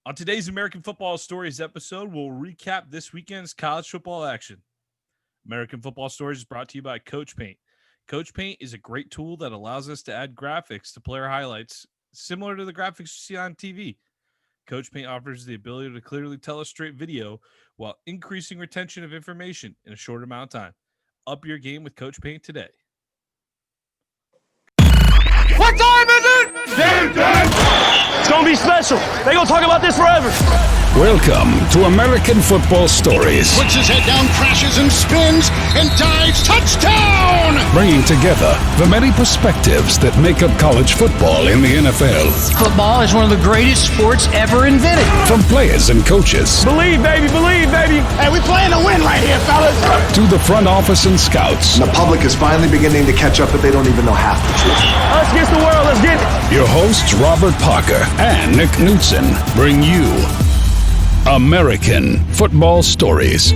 On today's American Football Stories episode, we'll recap this weekend's college football action. American Football Stories is brought to you by Coach Paint. Coach Paint is a great tool that allows us to add graphics to player highlights, similar to the graphics you see on TV. Coach Paint offers the ability to clearly tell a straight video while increasing retention of information in a short amount of time. Up your game with Coach Paint today. What time is it? Game time! It's gonna be special. They gonna talk about this forever. Welcome to American Football Stories. Puts his head down, crashes and spins, and dives. Touchdown! Bringing together the many perspectives that make up college football in the NFL. Football is one of the greatest sports ever invented. From players and coaches. Believe, baby, believe, baby. Hey, we playing to win right here, fellas. To the front office and scouts. The public is finally beginning to catch up, but they don't even know half the truth. Us against the world, let's get it. Your hosts, Robert Parker and Nick Knudsen, bring you American Football Stories.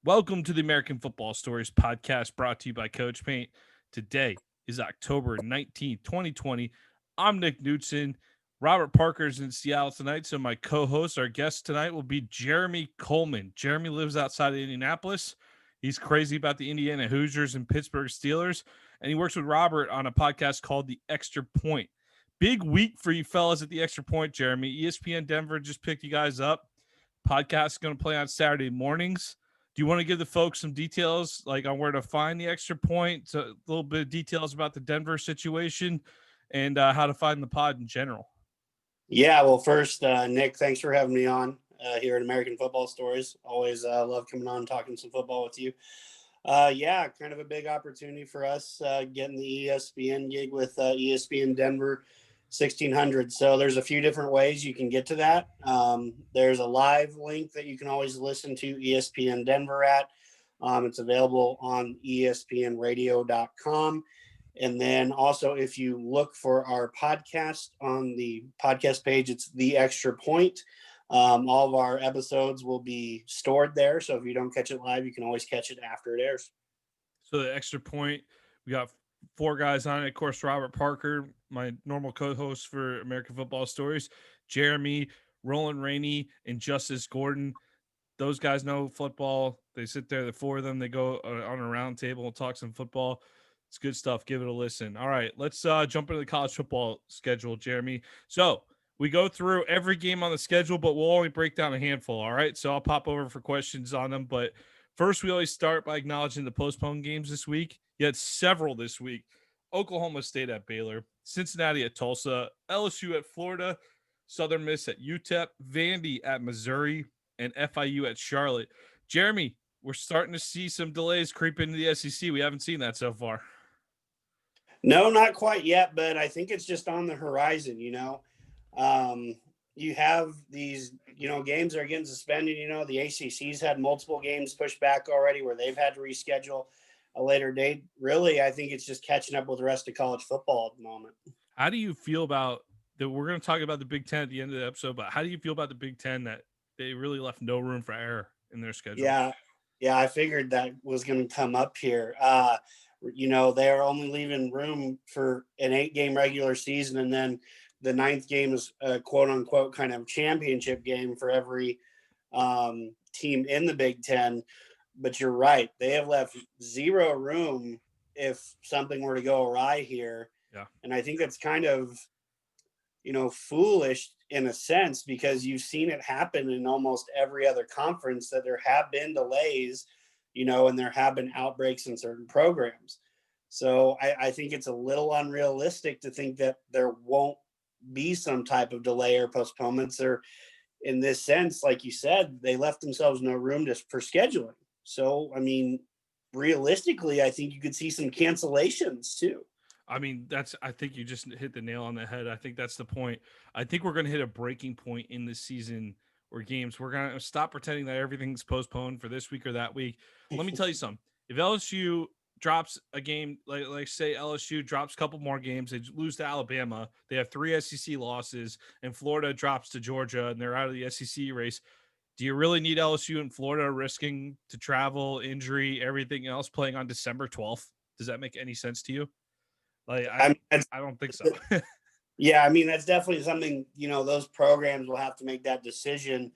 Welcome to the American Football Stories podcast brought to you by Coach Paint. Today is October 19th, 2020. I'm Nick Knudsen. Robert Parker's in Seattle tonight, so my co-host, our guest tonight, will be Jeremy Coleman. Jeremy lives outside of Indianapolis. He's crazy about the Indiana Hoosiers and Pittsburgh Steelers, and he works with Robert on a podcast called The Extra Point. Big week for you fellas at The Extra Point, Jeremy. ESPN Denver just picked you guys up. Podcast is going to play on Saturday mornings. Do you want to give the folks some details, like on where to find The Extra Point, a little bit of details about the Denver situation, and how to find the pod in general? Yeah, well, first, Nick, thanks for having me on here at American Football Stories. Always love coming on and talking some football with you. Yeah, kind of a big opportunity for us getting the ESPN gig with ESPN Denver 1600. So there's a few different ways you can get to that. There's a live link that you can always listen to ESPN Denver at. It's available on espnradio.com. And then also, if you look for our podcast on the podcast page, it's The Extra Point. All of our episodes will be stored there. So if you don't catch it live, you can always catch it after it airs. So The Extra Point, we got four guys on it. Of course, Robert Parker, my normal co-host for American Football Stories, Jeremy, Roland Rainey, and Justice Gordon. Those guys know football. They sit there, the four of them, they go on a round table and talk some football. It's good stuff. Give it a listen. All right, let's jump into the college football schedule, Jeremy. So we go through every game on the schedule, but we'll only break down a handful. All right, so I'll pop over for questions on them. But first, we always start by acknowledging the postponed games this week. You had several this week. Oklahoma State at Baylor, Cincinnati at Tulsa, LSU at Florida, Southern Miss at UTEP, Vandy at Missouri, and FIU at Charlotte. Jeremy, we're starting to see some delays creep into the SEC. We haven't seen that so far. No, not quite yet, but I think it's just on the horizon, you know. You have these, games that are getting suspended. The ACC's had multiple games pushed back already where they've had to reschedule a later date. Really, I think it's just catching up with the rest of college football at the moment. How do you feel about that? We're going to talk about the Big Ten at the end of the episode, but how do you feel about the Big Ten that they really left no room for error in their schedule? Yeah, I figured that was going to come up here. They are only leaving room for an 8-game regular season, and then the 9th game is a quote-unquote kind of championship game for every team in the Big Ten. But you're right. They have left zero room if something were to go awry here. Yeah. And I think that's kind of, foolish in a sense, because you've seen it happen in almost every other conference that there have been delays, and there have been outbreaks in certain programs. So I think it's a little unrealistic to think that there won't be some type of delay or postponements, or in this sense, like you said, they left themselves no room for scheduling. So, realistically, I think you could see some cancellations too. I think you just hit the nail on the head. I think that's the point. I think we're going to hit a breaking point in this season or games. We're going to stop pretending that everything's postponed for this week or that week. Let me tell you something. If LSU drops a game, like say LSU drops a couple more games, they lose to Alabama, they have 3 SEC losses, and Florida drops to Georgia, and they're out of the SEC race. Do you really need LSU and Florida risking to travel, injury, everything else playing on December 12th? Does that make any sense to you? Like I mean, I don't think so. yeah, I mean, that's definitely something, those programs will have to make that decision.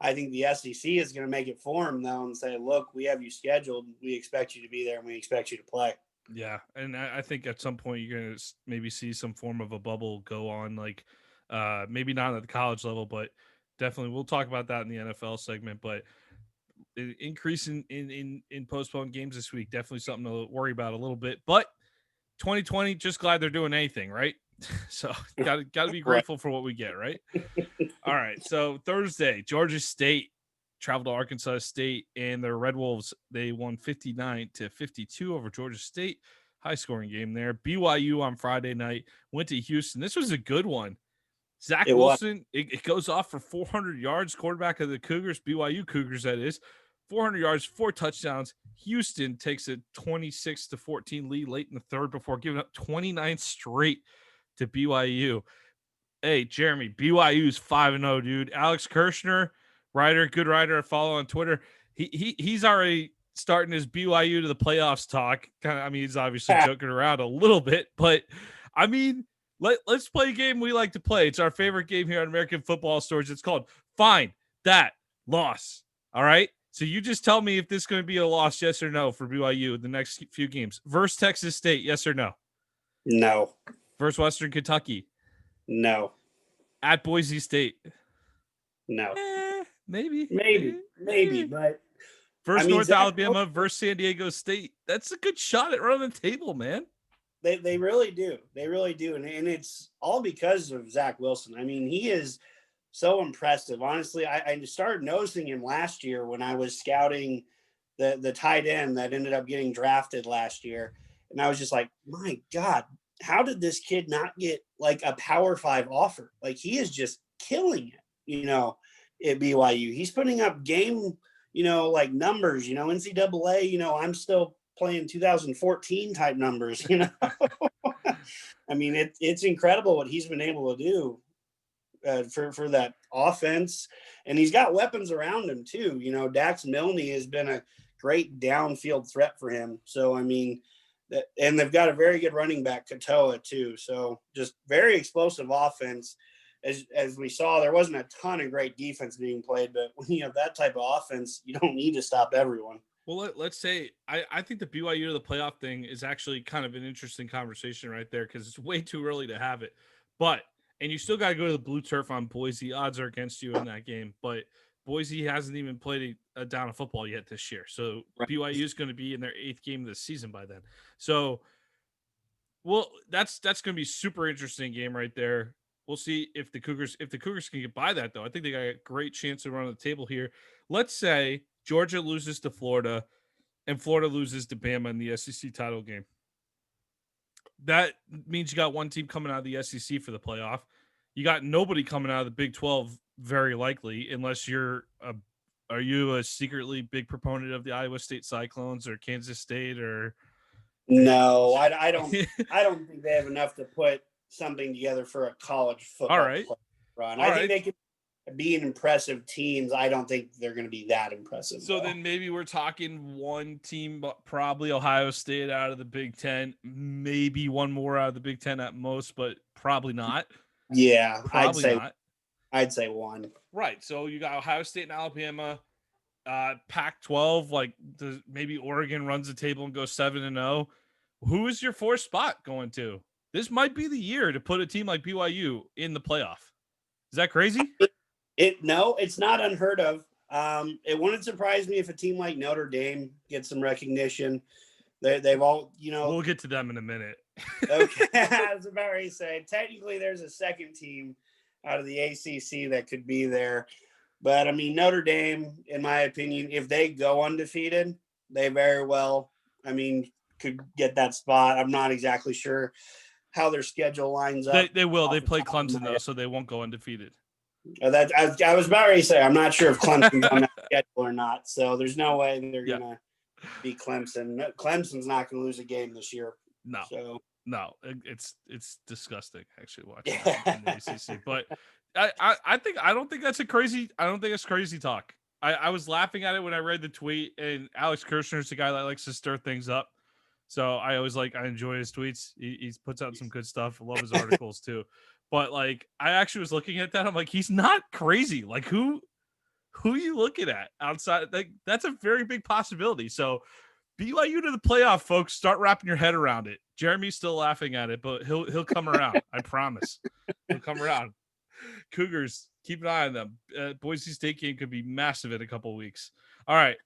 I think the SEC is going to make it for them, though, and say, look, we have you scheduled. We expect you to be there, and we expect you to play. Yeah, and I think at some point you're gonna maybe see some form of a bubble go on, like maybe not at the college level, but definitely we'll talk about that in the NFL segment. But increase in postponed games this week, definitely something to worry about a little bit. But 2020, just glad they're doing anything, right? So got to be grateful for what we get, right? All right. So Thursday, Georgia State traveled to Arkansas State, and the Red Wolves, they won 59-52 over Georgia State. High scoring game there. BYU on Friday night went to Houston. This was a good one. Zach Wilson, it goes off for 400 yards. Quarterback of the Cougars, BYU Cougars, that is. 400 yards, 4 touchdowns. Houston takes a 26-14 lead late in the third before giving up 29 straight to BYU. Hey, Jeremy, BYU's 5-0, dude. Alex Kirshner, good writer I follow on Twitter. He's already starting his BYU to the playoffs talk. He's obviously joking around a little bit, but I mean, let's play a game we like to play. It's our favorite game here on American Football Stories. It's called Find That Loss. All right. So you just tell me if this is going to be a loss, yes or no, for BYU in the next few games. Versus Texas State, yes or no? No. Versus Western Kentucky? No. At Boise State? No. Maybe. But versus North Alabama versus San Diego State. That's a good shot at running the table, man. They really do. They really do. And it's all because of Zach Wilson. I mean, he is so impressive. Honestly, I started noticing him last year when I was scouting the tight end that ended up getting drafted last year. And I was just like, my God, how did this kid not get like a Power 5 offer? Like, he is just killing it, at BYU. He's putting up game, like numbers, NCAA, I'm still playing 2014 type numbers, I mean, it's incredible what he's been able to do for that offense. And he's got weapons around him too. Dax Milne has been a great downfield threat for him. So, I mean, and they've got a very good running back, Katoa, too. So just very explosive offense. As we saw, there wasn't a ton of great defense being played, but when you have that type of offense, you don't need to stop everyone. Well, let's say I think the BYU to the playoff thing is actually kind of an interesting conversation right there because it's way too early to have it. And you still got to go to the blue turf on Boise. Odds are against you in that game, but Boise hasn't even played a down of football yet this year. So right. BYU is going to be in their 8th game of the season by then. So, well, that's going to be a super interesting game right there. We'll see if the Cougars can get by that, though. I think they got a great chance to run on the table here. Let's say Georgia loses to Florida and Florida loses to Bama in the SEC title game. That means you got one team coming out of the SEC for the playoff. You got nobody coming out of the Big 12, very likely, unless are you a secretly big proponent of the Iowa State Cyclones or Kansas State or? No, I don't. I don't think they have enough to put something together for a college football run. I think they can be an impressive teams. I don't think they're going to be that impressive. So then maybe we're talking one team, but probably Ohio State out of the Big Ten, maybe one more out of the Big Ten at most, but probably not. Yeah, probably not. I'd say one. Right. So you got Ohio State and Alabama, Pac-12, like maybe Oregon runs the table and goes 7-0. Who is your 4th spot going to? This might be the year to put a team like BYU in the playoff. Is that crazy? No, it's not unheard of. It wouldn't surprise me if a team like Notre Dame gets some recognition. They've all, We'll get to them in a minute. Okay, I was about to say, technically there's a second team out of the ACC that could be there. But, I mean, Notre Dame, in my opinion, if they go undefeated, they very well, could get that spot. I'm not exactly sure how their schedule lines up. They will. They play Clemson, though, so they won't go undefeated. I was about to say, I'm not sure if Clemson's on that schedule or not. So there's no way they're going to beat Clemson. Clemson's not going to lose a game this year. No. So. No, it's disgusting actually watching that in the ACC. But I don't think that's crazy talk. I was laughing at it when I read the tweet, and Alex Kirshner's the guy that likes to stir things up. So I enjoy his tweets. He puts out some good stuff. I love his articles too. But like, I actually was looking at that. I'm like, he's not crazy. Like, who are you looking at outside? Like, that's a very big possibility. So BYU to the playoff, folks. Start wrapping your head around it. Jeremy's still laughing at it, but he'll come around. I promise. He'll come around. Cougars, keep an eye on them. Boise State game could be massive in a couple of weeks. All right.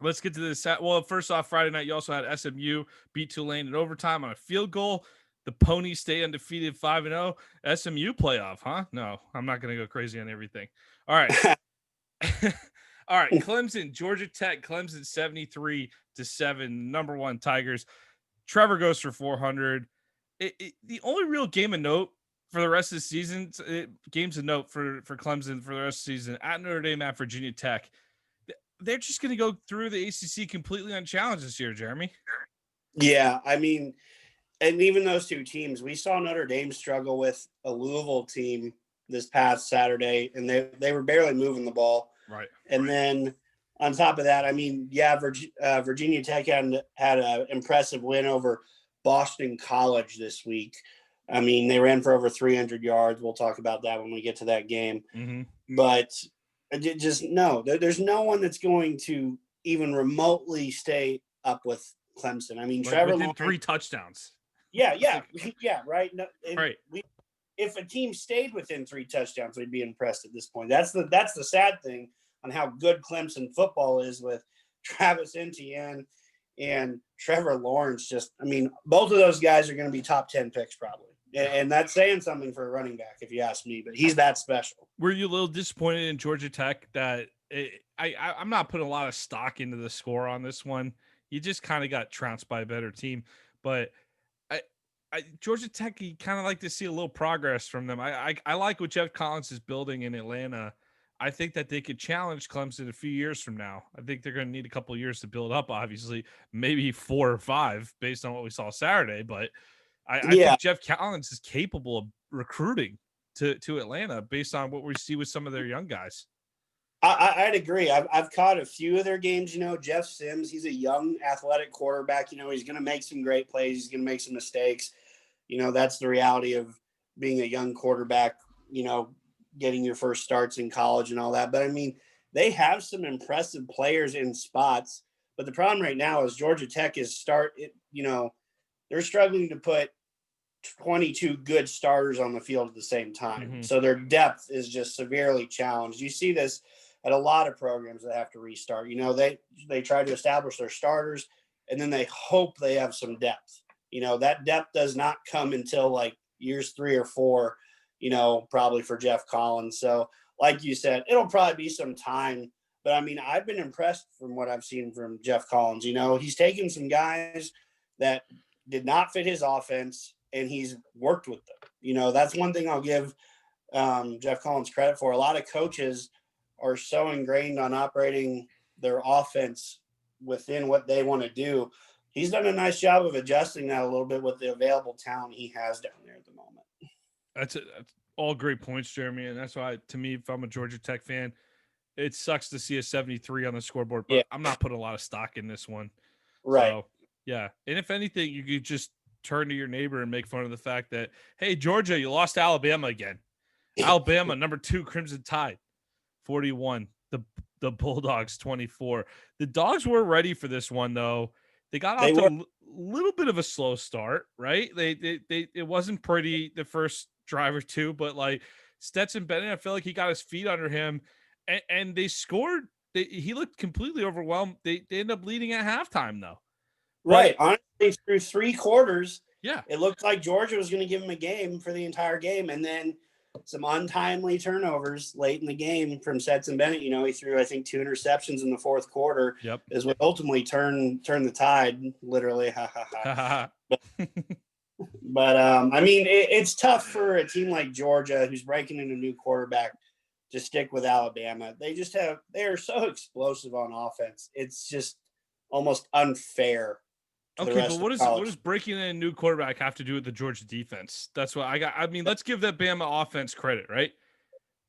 Let's get to this. Well, first off, Friday night, you also had SMU beat Tulane in overtime on a field goal. The Ponies stay undefeated 5-0. SMU playoff, huh? No, I'm not going to go crazy on everything. All right. All right. Clemson, Georgia Tech, Clemson 73-7, number one Tigers. Trevor goes for 400. The only real game of note for the rest of the season, games of note for Clemson for the rest of the season at Notre Dame, at Virginia Tech. They're just going to go through the ACC completely unchallenged this year, Jeremy. Yeah, I mean, and even those two teams, we saw Notre Dame struggle with a Louisville team this past Saturday, and they were barely moving the ball. Right. And then on top of that, I mean, yeah, Virginia Tech had an impressive win over Boston College this week. I mean, they ran for over 300 yards. We'll talk about that when we get to that game. Mm-hmm. But just no, there's no one that's going to even remotely stay up with Clemson. I mean, Trevor within Lawrence, 3 touchdowns. Yeah, right. No, right. If a team stayed within 3 touchdowns, we'd be impressed at this point. That's the sad thing on how good Clemson football is with Travis Etienne and Trevor Lawrence. Just, I mean, both of those guys are going to be top 10 picks probably. And that's saying something for a running back, if you ask me, but he's that special. Were you a little disappointed in Georgia Tech that I'm not putting a lot of stock into the score on this one? You just kind of got trounced by a better team, but Georgia Tech, you kind of like to see a little progress from them. I like what Jeff Collins is building in Atlanta. I think that they could challenge Clemson a few years from now. I think they're going to need a couple of years to build up, obviously, maybe 4 or 5 based on what we saw Saturday, but I think Jeff Collins is capable of recruiting to Atlanta based on what we see with some of their young guys. I'd agree. I've caught a few of their games. You know, Jeff Sims, he's a young athletic quarterback. You know, he's going to make some great plays. He's going to make some mistakes. You know, that's the reality of being a young quarterback, you know, getting your first starts in college and all that. But I mean, they have some impressive players in spots. But the problem right now is Georgia Tech they're struggling to put 22 good starters on the field at the same time. Mm-hmm. So their depth is just severely challenged. You see this at a lot of programs that have to restart. You know, they try to establish their starters and then they hope they have some depth. You know, that depth does not come until like years 3 or 4, you know, probably for Jeff Collins. So like you said, it'll probably be some time, but I mean, I've been impressed from what I've seen from Jeff Collins. You know, he's taken some guys that did not fit his offense and he's worked with them. You know, that's one thing I'll give Jeff Collins credit for. A lot of coaches are so ingrained on operating their offense within what they want to do. He's done a nice job of adjusting that a little bit with the available talent he has down there at the moment. That's all great points, Jeremy. And that's why, to me, if I'm a Georgia Tech fan, it sucks to see a 73 on the scoreboard, but I'm not putting a lot of stock in this one. Right. So, yeah. And if anything, you could just turn to your neighbor and make fun of the fact that, hey, Georgia, you lost to Alabama again. Alabama, number 2, Crimson Tide, 41. The Bulldogs, 24. The Dogs were ready for this one, though. They got off to a little bit of a slow start, right? It wasn't pretty the first drive or two, but like Stetson Bennett, I feel like he got his feet under him, and they scored. He looked completely overwhelmed. They ended up leading at halftime, though. Right. Honestly, through 3 quarters, yeah, it looked like Georgia was going to give him a game for the entire game, and then some untimely turnovers late in the game from Stetson Bennett. You know, he threw, I think, 2 interceptions in the 4th quarter. Yep. Is what ultimately turned the tide, literally. But I mean, it's tough for a team like Georgia, who's breaking in a new quarterback, to stick with Alabama. They are so explosive on offense. It's just almost unfair. Okay, but what does breaking in a new quarterback have to do with the Georgia defense? That's what I got. I mean, let's give that Bama offense credit, right?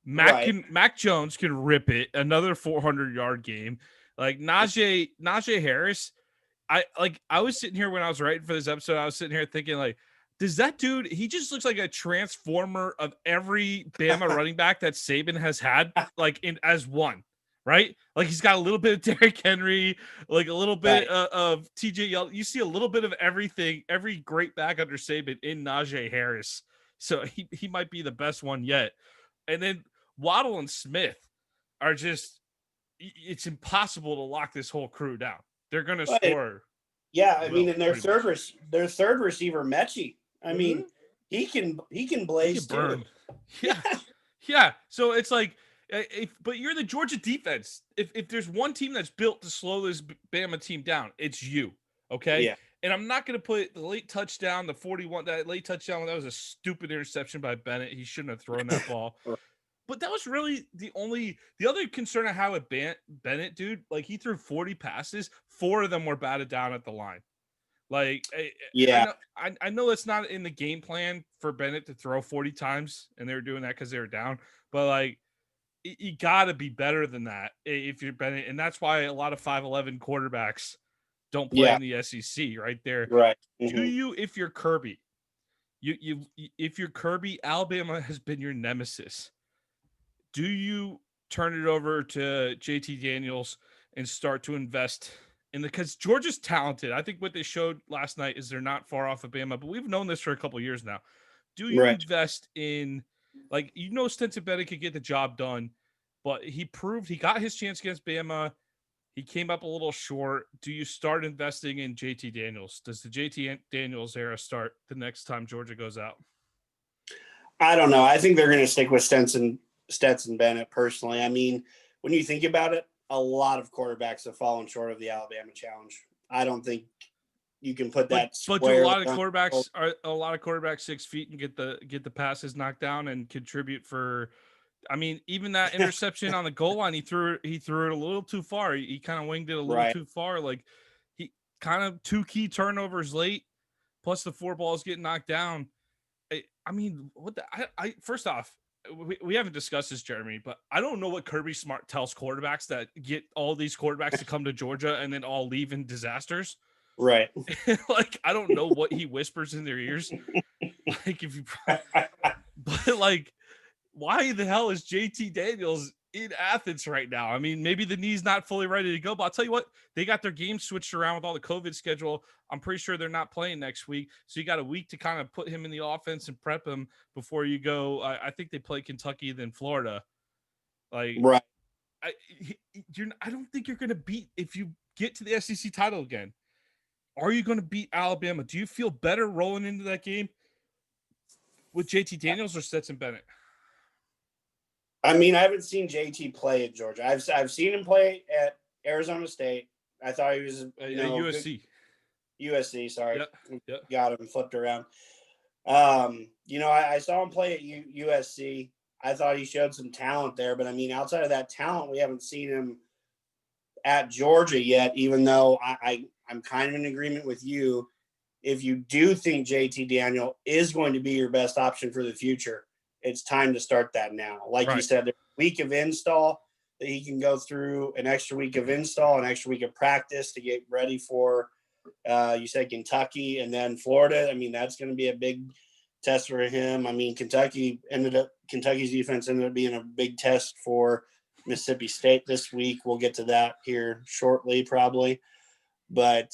Mac Jones can rip it. Another 400-yard game. Like Najee Harris, I was sitting here when I was writing for this episode, I was sitting here thinking like, does that dude, he just looks like a transformer of every Bama running back that Saban has had, like as one, right? Like he's got a little bit of Derrick Henry, like a little bit of TJ Yeldon. You see a little bit of everything, every great back under Saban in Najee Harris. So he might be the best one yet. And then Waddle and Smith are just, it's impossible to lock this whole crew down. They're going to score. Yeah, I mean, and their third receiver, Mechie. I mean, he can blaze too. Yeah, yeah. So it's like, but you're the Georgia defense. If there's one team that's built to slow this Bama team down, it's you. Okay. Yeah. And I'm not going to put the late touchdown, that late touchdown. That was a stupid interception by Bennett. He shouldn't have thrown that ball. But that was really the other concern I had with Bennett, dude. Like he threw 40 passes, 4 of them were batted down at the line. Like, yeah, I know it's not in the game plan for Bennett to throw 40 times, and they were doing that because they were down. But like, you got to be better than that if you're Bennett, and that's why a lot of 5'11" quarterbacks don't play in the SEC. Right there, right? Do you, if you're Kirby, if you're Kirby, Alabama has been your nemesis. Do you turn it over to JT Daniels and start to invest in because Georgia's talented? I think what they showed last night is they're not far off of Bama, but we've known this for a couple of years now. Do you invest in, like, Stetson Bennett could get the job done, but he proved he got his chance against Bama. He came up a little short. Do you start investing in JT Daniels? Does the JT Daniels era start the next time Georgia goes out? I don't know. I think they're going to stick with Stetson Bennett personally. I mean, when you think about it, a lot of quarterbacks have fallen short of the Alabama challenge. I don't think you can put that. But do a lot of quarterbacks 6 feet and get the passes knocked down and contribute for? I mean, even that interception on the goal line, he threw it a little too far. He kind of winged it a little too far. Like he kind of 2 key turnovers late, plus the 4 balls getting knocked down. I mean, first off, we haven't discussed this, Jeremy, but I don't know what Kirby Smart tells quarterbacks that get all these quarterbacks to come to Georgia and then all leave in disasters. Right. Like, I don't know what he whispers in their ears. Like, but like, why the hell is JT Daniels in Athens right now? I mean, maybe the knee's not fully ready to go, but I'll tell you what, they got their game switched around with all the COVID schedule. I'm pretty sure they're not playing next week. So you got a week to kind of put him in the offense and prep him before you go. I think they play Kentucky, then Florida. Like, right. I don't think you're going to beat, if you get to the SEC title again, are you going to beat Alabama? Do you feel better rolling into that game with JT Daniels or Stetson Bennett? I mean, I haven't seen JT play at Georgia. I've seen him play at Arizona State. I thought he was USC. USC, sorry. Yep. Got him flipped around. I saw him play at USC. I thought he showed some talent there, but I mean, outside of that talent, we haven't seen him at Georgia yet, even though I'm kind of in agreement with you. If you do think JT Daniel is going to be your best option for the future, it's time to start that now. Like you said, there's a week of install that he can go through, an extra week of install, an extra week of practice to get ready for, you said Kentucky and then Florida. I mean, that's going to be a big test for him. I mean, Kentucky's defense ended up being a big test for Mississippi State this week. We'll get to that here shortly, probably. But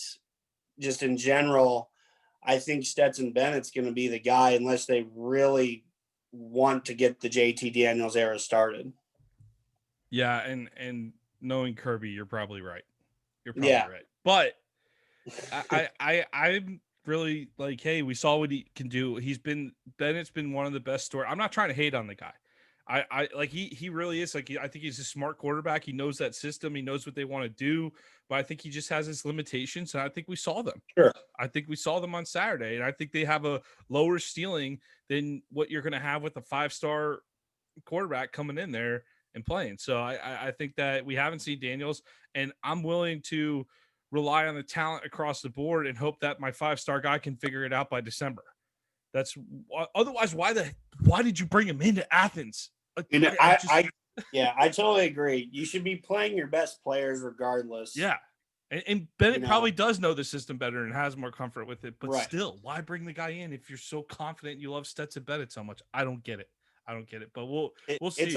just in general, I think Stetson Bennett's going to be the guy unless they really want to get the JT Daniels era started. Yeah, and knowing Kirby, you're probably right. Right. But I'm really like, hey, we saw what he can do. Bennett's been one of the best stories. I'm not trying to hate on the guy. I like he really is like, I think he's a smart quarterback. He knows that system. He knows what they want to do, but I think he just has his limitations. And I think we saw them. Sure. I think we saw them on Saturday, and I think they have a lower ceiling than what you're going to have with a 5-star quarterback coming in there and playing. So I think that we haven't seen Daniels, and I'm willing to rely on the talent across the board and hope that my 5-star guy can figure it out by December. That's otherwise. Why did you bring him into Athens? I totally agree. You should be playing your best players regardless. Yeah. And Bennett know. probably does know the system better and has more comfort with it. But Right. still, why bring the guy in if you're so confident you love Stetson Bennett so much? I don't get it. But we'll see. It's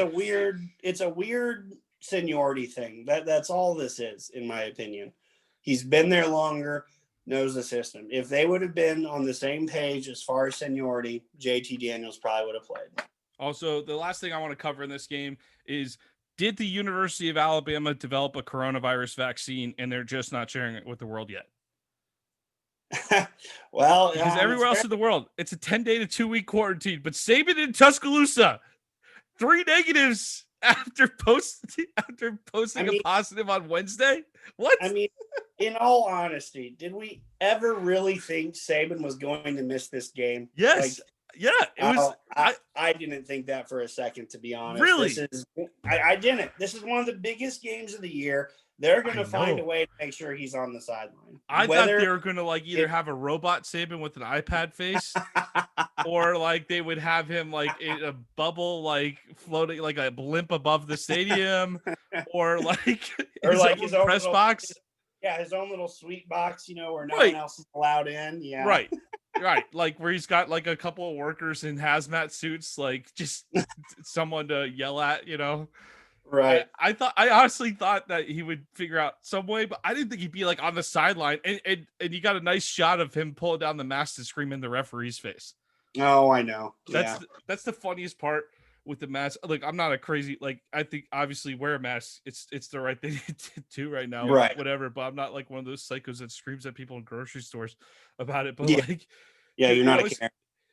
a weird seniority thing. That's all this is, in my opinion. He's been there longer, knows the system. If they would have been on the same page as far as seniority, JT Daniels probably would have played. Also, the last thing I want to cover in this game is, did the University of Alabama develop a coronavirus vaccine and they're just not sharing it with the world yet? Well, because everywhere else in the world, it's a 10-day to 2-week quarantine. But Saban in Tuscaloosa, 3 negatives after posting a positive on Wednesday. What? I mean, in all honesty, did we ever really think Saban was going to miss this game? Yes. Yeah, it was. I didn't think that for a second, to be honest. Really? I didn't. This is one of the biggest games of the year. They're going to find a way to make sure he's on the sideline. I thought they were going to either have a robot Saban with an iPad face, or they would have him in a bubble, floating like a blimp above the stadium, or his own press box. Yeah, his own little sweet box, where no one else is allowed in. Yeah, right. Where he's got a couple of workers in hazmat suits, just someone to yell at, Right. I honestly thought that he would figure out some way, but I didn't think he'd be on the sideline. And you got a nice shot of him pulling down the mask to scream in the referee's face. Oh, I know. That's the funniest part with the mask. I'm not a crazy, I think obviously wear a mask. It's the right thing to do right now. Right. Whatever. But I'm not one of those psychos that screams at people in grocery stores about it. But yeah, you're not a Karen.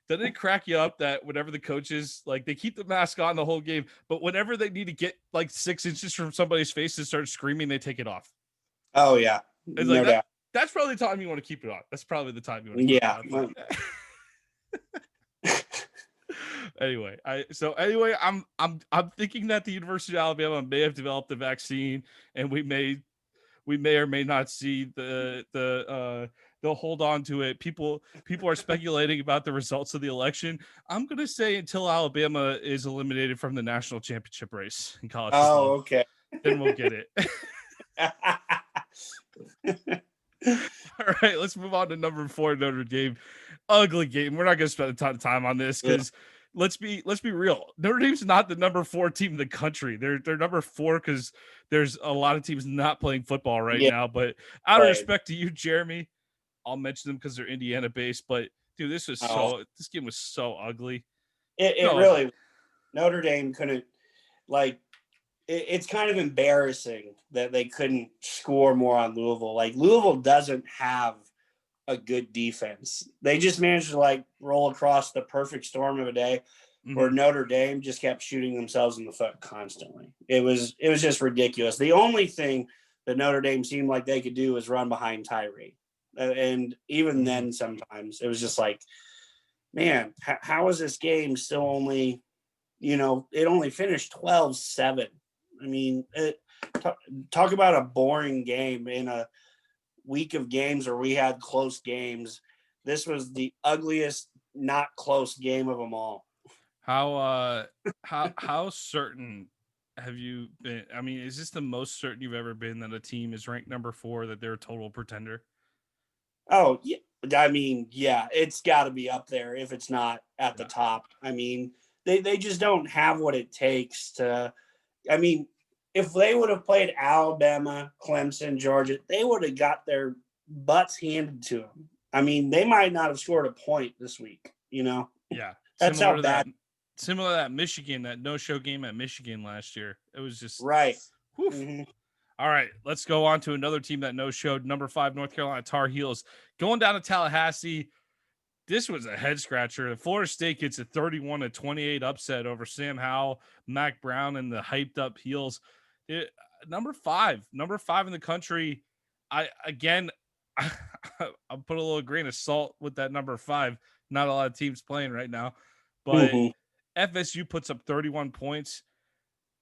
Doesn't it crack you up that whenever the coaches they keep the mask on the whole game, but whenever they need to get 6 inches from somebody's face to start screaming, they take it off? Oh yeah, it's no doubt. That's probably the time you want to keep it on. That's probably the time you want to keep it on. Anyway, I'm thinking that the University of Alabama may have developed the vaccine, and we may or may not see they'll hold on to it. People are speculating about the results of the election. I'm going to say until Alabama is eliminated from the national championship race in college football. Oh, okay. Then we'll get it. All right, let's move on to number 4, Notre Dame. Ugly game. We're not going to spend a ton of time on this because let's be real. Notre Dame's not the number 4 team in the country. They're number 4 because there's a lot of teams not playing football right now. But out of respect to you, Jeremy, I'll mention them because they're Indiana based, but dude, this game was so ugly. It really, Notre Dame couldn't it's kind of embarrassing that they couldn't score more on Louisville. Louisville doesn't have a good defense. They just managed to roll across the perfect storm of a day where Notre Dame just kept shooting themselves in the foot constantly. It was just ridiculous. The only thing that Notre Dame seemed like they could do was run behind Tyree. And even then, sometimes it was just man, how is this game still only, it only finished 12-7. I mean, talk about a boring game in a week of games where we had close games. This was the ugliest, not close game of them all. How certain have you been? I mean, is this the most certain you've ever been that a team is ranked number 4, that they're a total pretender? Oh, yeah. I mean, yeah, it's got to be up there if it's not at the top. I mean, they just don't have what it takes to – I mean, if they would have played Alabama, Clemson, Georgia, they would have got their butts handed to them. I mean, they might not have scored a point this week, Yeah. That's how bad. Similar to that Michigan, that no-show game at Michigan last year. It was just – right. All right, let's go on to another team that no-showed. Number 5, North Carolina Tar Heels. Going down to Tallahassee, this was a head-scratcher. Florida State gets a 31-28 upset over Sam Howell, Mac Brown, and the hyped-up Heels. Number 5 in the country. I'll put a little grain of salt with that number 5. Not a lot of teams playing right now. But FSU puts up 31 points.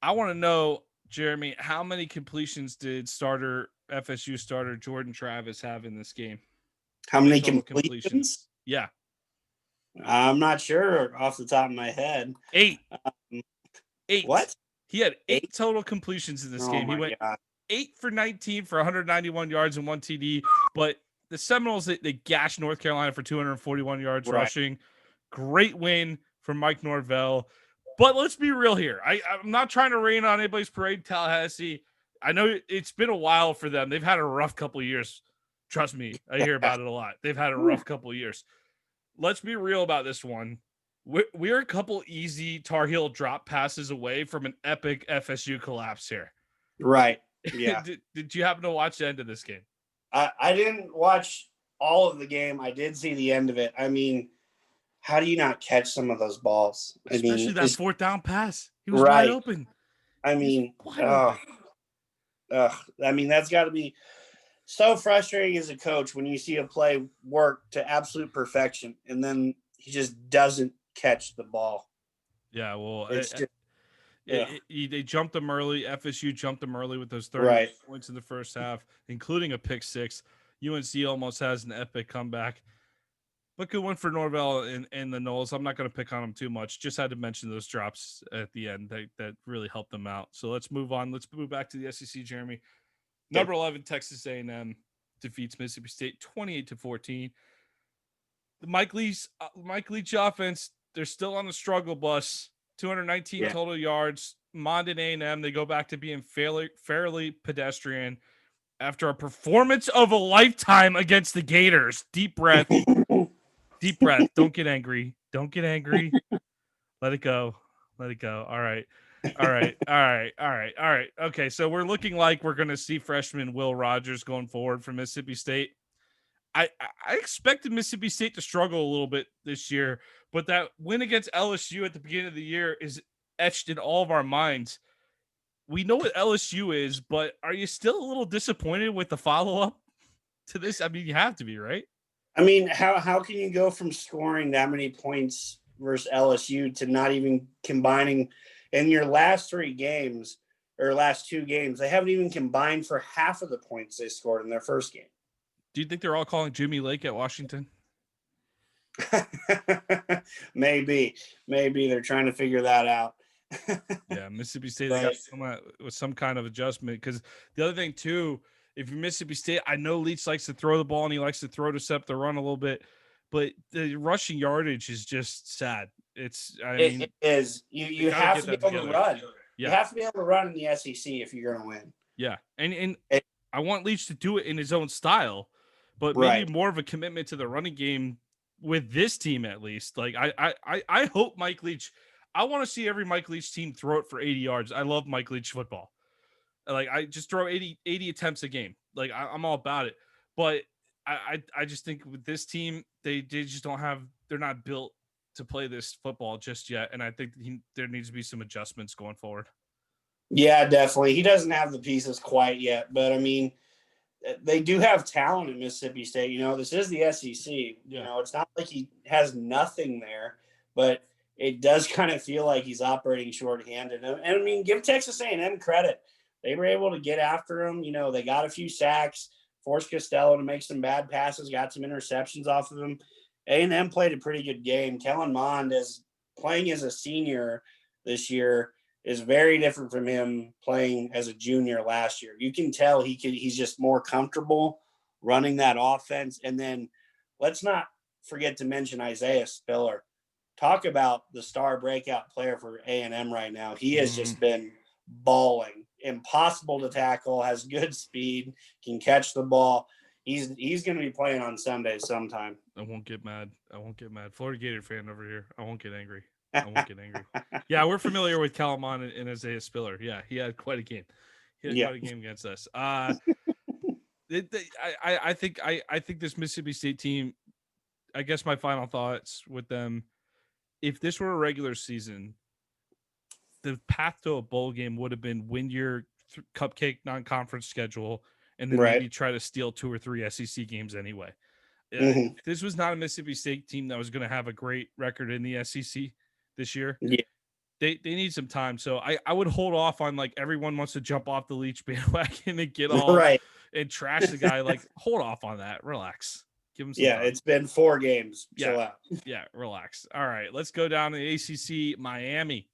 I want to know, Jeremy, how many completions did FSU starter Jordan Travis have in this game? How many completions? Yeah. I'm not sure off the top of my head. 8. 8. What? He had 8 total completions in this game. He went 8 for 19 for 191 yards and 1 TD. But the Seminoles, they gashed North Carolina for 241 yards rushing. Great win from Mike Norvell. But let's be real here. I'm not trying to rain on anybody's parade, Tallahassee. I know it's been a while for them. They've had a rough couple of years. Trust me, I hear about it a lot. They've had a rough couple of years. Let's be real about this one. We're a couple easy Tar Heel drop passes away from an epic FSU collapse here. Right. Yeah. Did you happen to watch the end of this game? I didn't watch all of the game. I did see the end of it. I mean, how do you not catch some of those balls? Especially that 4th down pass. He was wide open. I mean, I mean, that's got to be so frustrating as a coach when you see a play work to absolute perfection and then he just doesn't catch the ball. Yeah, well, it's just, they jumped them early. FSU jumped them early with those 30 points in the first half, including a pick 6. UNC almost has an epic comeback. But good one for Norvell and the Noles. I'm not going to pick on them too much. Just had to mention those drops at the end that really helped them out. So let's move on. Let's move back to the SEC, Jeremy. Number 11, Texas A&M defeats Mississippi State 28-14. The Mike Leach offense, they're still on the struggle bus. 219 total yards. Mond and A&M, they go back to being fairly pedestrian after a performance of a lifetime against the Gators. Deep breath. Deep breath. Don't get angry. Don't get angry. Let it go. Let it go. All right. Okay, so we're looking like we're going to see freshman Will Rogers going forward for Mississippi State. I expected Mississippi State to struggle a little bit this year, but that win against LSU at the beginning of the year is etched in all of our minds. We know what LSU is, but are you still a little disappointed with the follow-up to this? I mean, you have to be, right? I mean, how can you go from scoring that many points versus LSU to not even combining in your last 3 games or last 2 games? They haven't even combined for half of the points they scored in their first game. Do you think they're all calling Jimmy Lake at Washington? Maybe they're trying to figure that out. Yeah, Mississippi State got to come out with some kind of adjustment, because the other thing too, if you're Mississippi State, I know Leach likes to throw the ball and he likes to throw to Sep the run a little bit, but the rushing yardage is just sad. It is. You have to be able to run. Yeah. You have to be able to run in the SEC if you're going to win. Yeah, and I want Leach to do it in his own style, but maybe more of a commitment to the running game with this team at least. Like I hope Mike Leach. I want to see every Mike Leach team throw it for 80 yards. I love Mike Leach football. Like, I just throw 80 attempts a game. Like, I'm all about it. But I just think with this team, they just don't have – they're not built to play this football just yet. And I think there needs to be some adjustments going forward. Yeah, definitely. He doesn't have the pieces quite yet. But, I mean, they do have talent in Mississippi State. You know, this is the SEC. You know, it's not like he has nothing there. But – it does kind of feel like he's operating shorthanded. And I mean, give Texas A&M credit. They were able to get after him. You know, they got a few sacks, forced Costello to make some bad passes, got some interceptions off of him. A&M played a pretty good game. Kellen Mond, as playing as a senior this year, is very different from him playing as a junior last year. You can tell he's just more comfortable running that offense. And then let's not forget to mention Isaiah Spiller. Talk about the star breakout player for A&M right now. He has just been balling. Impossible to tackle, has good speed, can catch the ball. He's going to be playing on Sunday sometime. I won't get mad. Florida Gator fan over here. I won't get angry. Yeah, we're familiar with Calamon and Isaiah Spiller. Yeah, he had quite a game. Quite a game against us. I think this Mississippi State team, I guess my final thoughts with them, if this were a regular season, the path to a bowl game would have been win your cupcake non-conference schedule and then maybe try to steal 2 or 3 SEC games anyway. This was not a Mississippi State team that was going to have a great record in the SEC this year. Yeah. They need some time. So I would hold off on, like, everyone wants to jump off the Leach bandwagon and get all and trash the guy. Like, hold off on that. Relax. Give him some time. It's been 4 games. Chill out. Yeah, relax. All right, let's go down to the ACC. Miami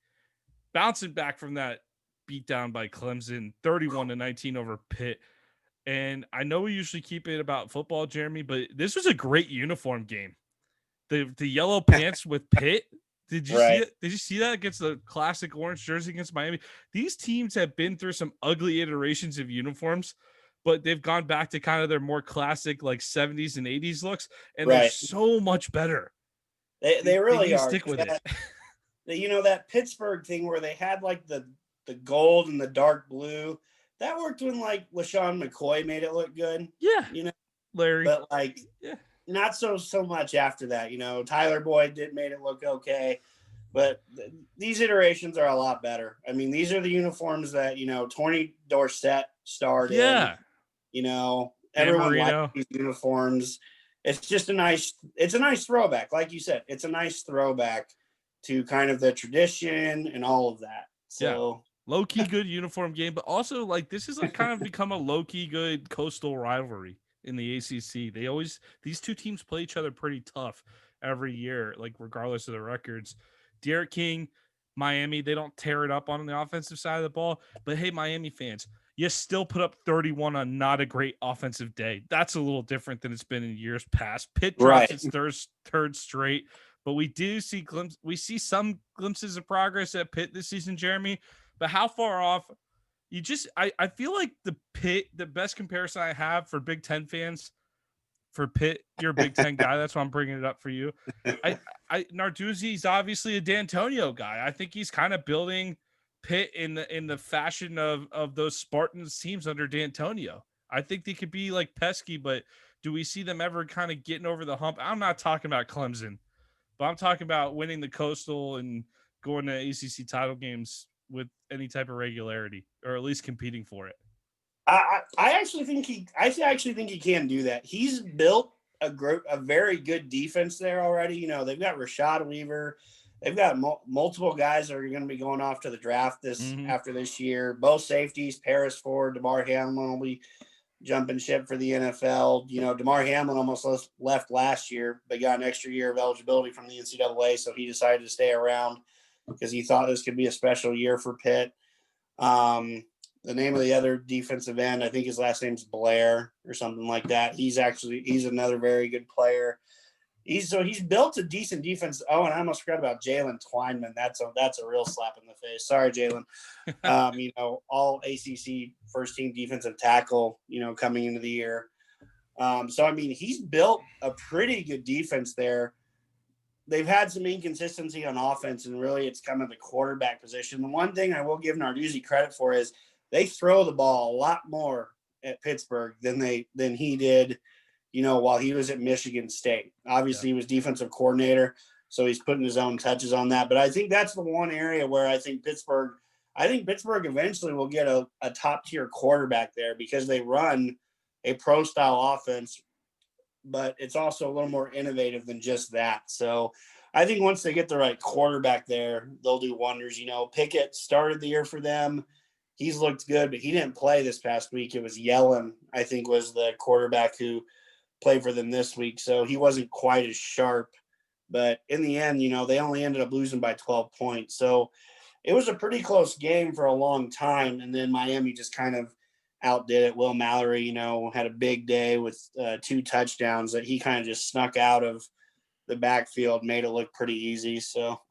bouncing back from that beat down by Clemson, 31-19 over Pitt. And I know we usually keep it about football, Jeremy, but this was a great uniform game. The yellow pants with Pitt. Did you see it? Did you see that against the classic orange jersey against Miami? These teams have been through some ugly iterations of uniforms, but they've gone back to kind of their more classic like 70s and 80s looks, and they're so much better. They really are. Stick with it. That Pittsburgh thing where they had like the gold and the dark blue, that worked when like LaShawn McCoy made it look good. Yeah. Larry. But like, not so much after that. Tyler Boyd made it look okay, but these iterations are a lot better. I mean, these are the uniforms that Tony Dorsett started. Yeah. Everyone likes these uniforms. It's just a nice throwback. Like you said, it's a nice throwback to kind of the tradition and all of that. So low-key good uniform game, but also like this has like kind of become a low-key good coastal rivalry in the ACC. These two teams play each other pretty tough every year, like regardless of the records. Derek King, Miami, they don't tear it up on the offensive side of the ball, but hey, Miami fans, you still put up 31 on not a great offensive day. That's a little different than it's been in years past. Pitt drops its third straight, but we do see some glimpses of progress at Pitt this season, Jeremy. But how far off? I feel like the best comparison I have for Big Ten fans for Pitt, you're a Big Ten guy. That's why I'm bringing it up for you. Narduzzi's obviously a D'Antonio guy. I think he's kind of building Pitt in the fashion of those Spartans teams under D'Antonio. I think they could be like pesky, but do we see them ever kind of getting over the hump? I'm not talking about Clemson, but I'm talking about winning the Coastal and going to ACC title games with any type of regularity, or at least competing for it. I actually think he can do that. He's built a very good defense there already. They've got Rashad Weaver. They've got multiple guys that are going to be going off to the draft after this year. Both safeties, Paris Ford, DeMar Hamlin will be jumping ship for the NFL. DeMar Hamlin almost left last year, but got an extra year of eligibility from the NCAA, so he decided to stay around because he thought this could be a special year for Pitt. The name of the other defensive end, I think his last name's Blair or something like that. He's another very good player. He's built a decent defense. Oh, and I almost forgot about Jalen Twyman. That's a real slap in the face. Sorry, Jalen. All ACC first team defensive tackle, coming into the year. So I mean, he's built a pretty good defense there. They've had some inconsistency on offense, and really it's come at the quarterback position. The one thing I will give Narduzzi credit for is they throw the ball a lot more at Pittsburgh than he did, while he was at Michigan State. Obviously, he was defensive coordinator, so he's putting his own touches on that. But I think that's the one area where I think Pittsburgh eventually will get a top-tier quarterback there because they run a pro-style offense, but it's also a little more innovative than just that. So I think once they get the right quarterback there, they'll do wonders. Pickett started the year for them. He's looked good, but he didn't play this past week. It was Yellen, I think, was the quarterback who played for them this week. So he wasn't quite as sharp. But in the end, they only ended up losing by 12 points. So it was a pretty close game for a long time. And then Miami just kind of outdid it. Will Mallory, had a big day with 2 touchdowns that he kind of just snuck out of the backfield, made it look pretty easy. So,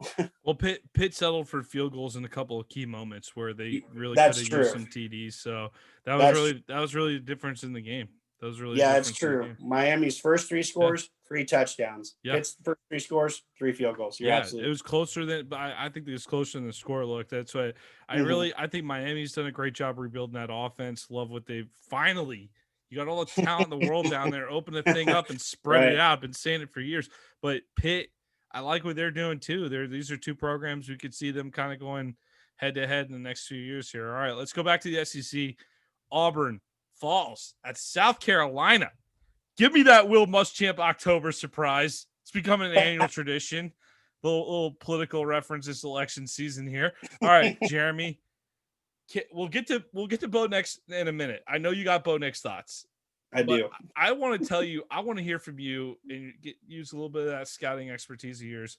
well, Pitt settled for field goals in a couple of key moments where they really could have used some TDs. So that was really the difference in the game. That was really it's true. Miami's first 3 scores, 3 touchdowns. Yeah. Pitt's first 3 scores, 3 field goals. It was closer than, but I think it was closer than the score looked. That's why I think Miami's done a great job rebuilding that offense. Love what they've finally. You got all the talent in the world down there. Open the thing up and spread it out. Been saying it for years. But Pitt, I like what they're doing too. These are 2 programs we could see them kind of going head to head in the next few years here. All right, let's go back to the SEC. Auburn falls at South Carolina. Give me that Will Muschamp October surprise. It's becoming an annual tradition. Little political reference this election season here. All right, Jeremy. We'll get to Bo Nix in a minute. I know you got Bo Nix thoughts. I do. I want to tell you, I want to hear from you and use a little bit of that scouting expertise of yours.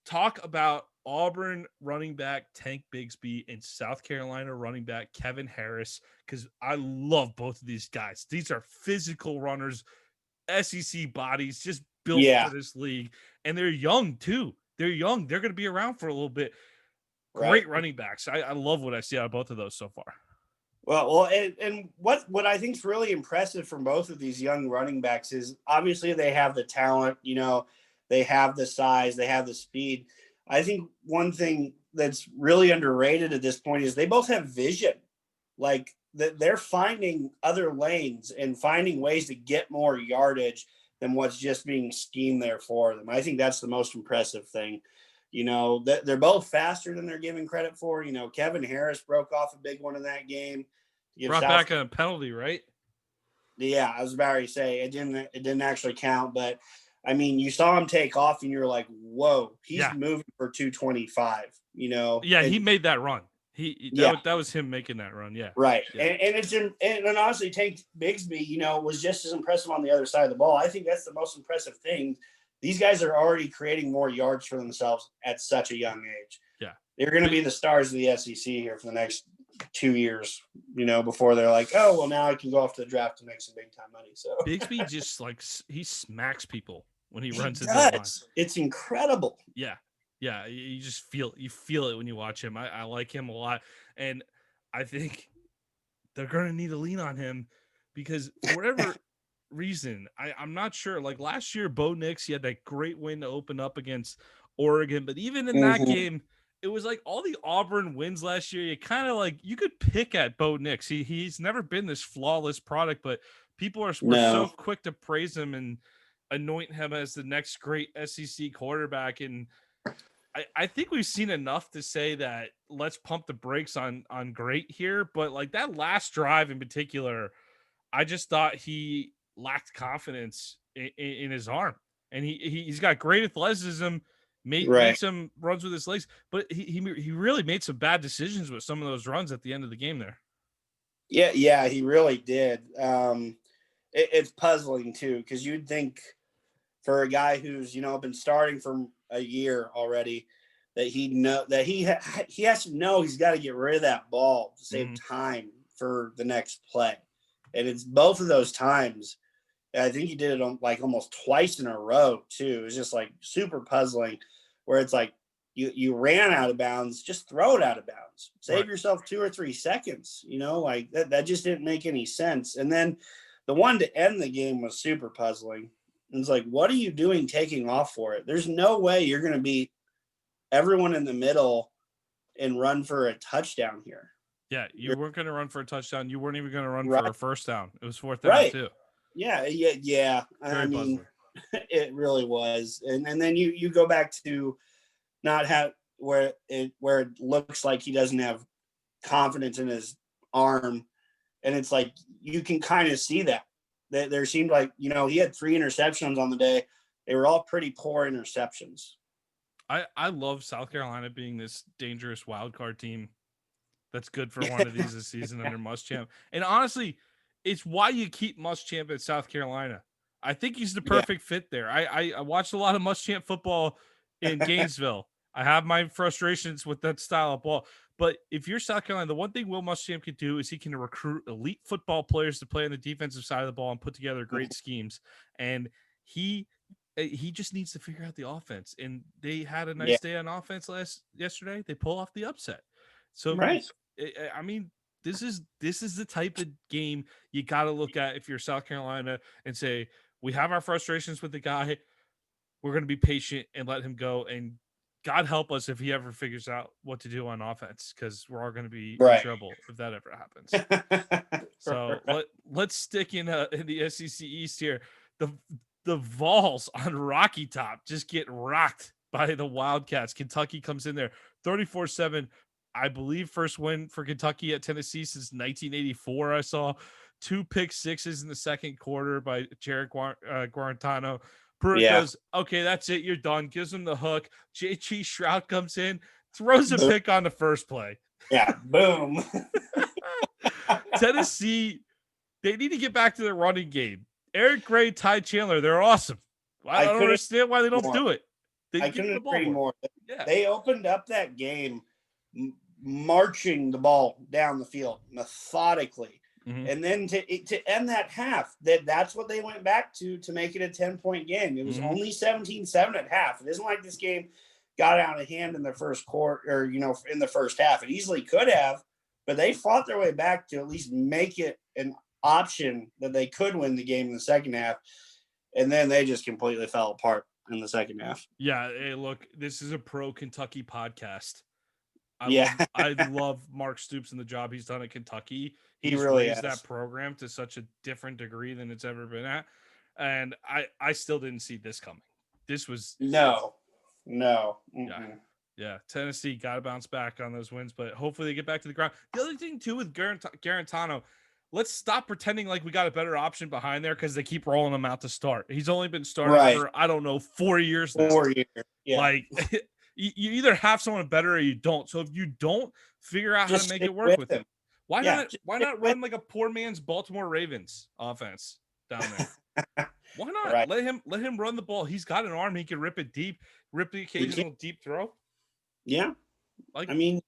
talk about Auburn running back Tank Bigsby and South Carolina running back Kevin Harris, because I love both of these guys. These are physical runners, SEC bodies, just built Yeah. for this league. And they're young too. They're young. They're going to be around for a little bit. Great Right. running backs. I love what I see out of both of those so far. Well, and what I think is really impressive from both of these young running backs is obviously they have the talent, they have the size, they have the speed. I think one thing that's really underrated at this point is they both have vision. Like they're finding other lanes and finding ways to get more yardage than what's just being schemed there for them. I think that's the most impressive thing. They're both faster than they're given credit for. Kevin Harris broke off a big one in that game. Brought back a penalty, right? Yeah, I was about to say it didn't actually count, but I mean, you saw him take off and you're like, whoa, he's moving for 225, Yeah, he made that run. That was him making that run. Yeah. Right. Yeah. And honestly, Tank Bigsby, was just as impressive on the other side of the ball. I think that's the most impressive thing. These guys are already creating more yards for themselves at such a young age. Yeah. They're going to be the stars of the SEC here for the next 2 years, before they're like, oh, well, now I can go off to the draft to make some big time money. So Bigsby just he smacks people when he runs into does. the line. It's incredible. Yeah. Yeah. You just feel it when you watch him. I like him a lot. And I think they're going to need to lean on him because for whatever reason, I'm not sure. Like last year, Bo Nix, he had that great win to open up against Oregon. But even in that game, it was like all the Auburn wins last year. You kind of like you could pick at Bo Nix. He's never been this flawless product, but people were so quick to praise him and anoint him as the next great SEC quarterback. And I think we've seen enough to say that let's pump the brakes on great here. But like that last drive in particular, I just thought he lacked confidence in his arm, and he's got great athleticism. Made some runs with his legs, but he really made some bad decisions with some of those runs at the end of the game there. Yeah, he really did. It's puzzling too, because you'd think for a guy who's been starting for a year already that he has to know he's got to get rid of that ball to save time for the next play, and it's both of those times. I think he did it on like almost twice in a row too. It was just like super puzzling, where it's like you ran out of bounds, just throw it out of bounds, save yourself 2 or 3 seconds. Like that just didn't make any sense. And then the one to end the game was super puzzling. And it's like, what are you doing taking off for it? There's no way you're going to beat everyone in the middle and run for a touchdown here. Yeah, you weren't going to run for a touchdown. You weren't even going to run for a first down. It was 4th down too. Yeah. I mean, puzzling. It really was. And then you go back to not have where it looks like he doesn't have confidence in his arm. And it's like, you can kind of see that there seemed like, he had 3 interceptions on the day. They were all pretty poor interceptions. I love South Carolina being this dangerous wild card team. That's good for one of these this season under Muschamp. And honestly, it's why you keep Muschamp at South Carolina. I think he's the perfect fit there. I watched a lot of Muschamp football in Gainesville. I have my frustrations with that style of ball. But if you're South Carolina, the one thing Will Muschamp can do is he can recruit elite football players to play on the defensive side of the ball and put together great schemes. And he just needs to figure out the offense. And they had a nice day on offense yesterday. They pull off the upset. So I mean, this is the type of game you got to look at if you're South Carolina and say, we have our frustrations with the guy. We're going to be patient and let him go. And God help us if he ever figures out what to do on offense, because we're all going to be in trouble if that ever happens. So let's stick in the SEC East here. The Vols on Rocky Top just get rocked by the Wildcats. Kentucky comes in there 34-7. I believe first win for Kentucky at Tennessee since 1984. I saw 2 pick sixes in the second quarter by Jared Guarantano. Pruitt goes, okay, that's it. You're done. Gives him the hook. J.G. Shroud comes in, throws a pick on the first play. Yeah, boom. Tennessee, they need to get back to their running game. Eric Gray, Ty Chandler, they're awesome. I don't understand why they don't do it. I couldn't agree more. Yeah. They opened up that game marching the ball down the field methodically. Mhm. And then to end that half, that's what they went back to make it a 10-point game. It was only 17-7 at half. It isn't like this game got out of hand in the first quarter or, in the first half. It easily could have, but they fought their way back to at least make it an option that they could win the game in the second half. And then they just completely fell apart in the second half. Yeah. Hey, look, this is a pro Kentucky podcast. I love Mark Stoops and the job he's done at Kentucky. He really raised has that program to such a different degree than it's ever been at. And I still didn't see this coming. This was no. Yeah. Tennessee got to bounce back on those wins, but hopefully they get back to the ground. The other thing too with Garantano, let's stop pretending like we got a better option behind there because they keep rolling him out to start. He's only been starting for 4 years now. 4 years. Yeah. Like you either have someone better or you don't. So if you don't figure out how to make it work with him, why not run like a poor man's Baltimore Ravens offense down there? Why not let him run the ball? He's got an arm. He can rip it deep, rip the occasional deep throw. Yeah. You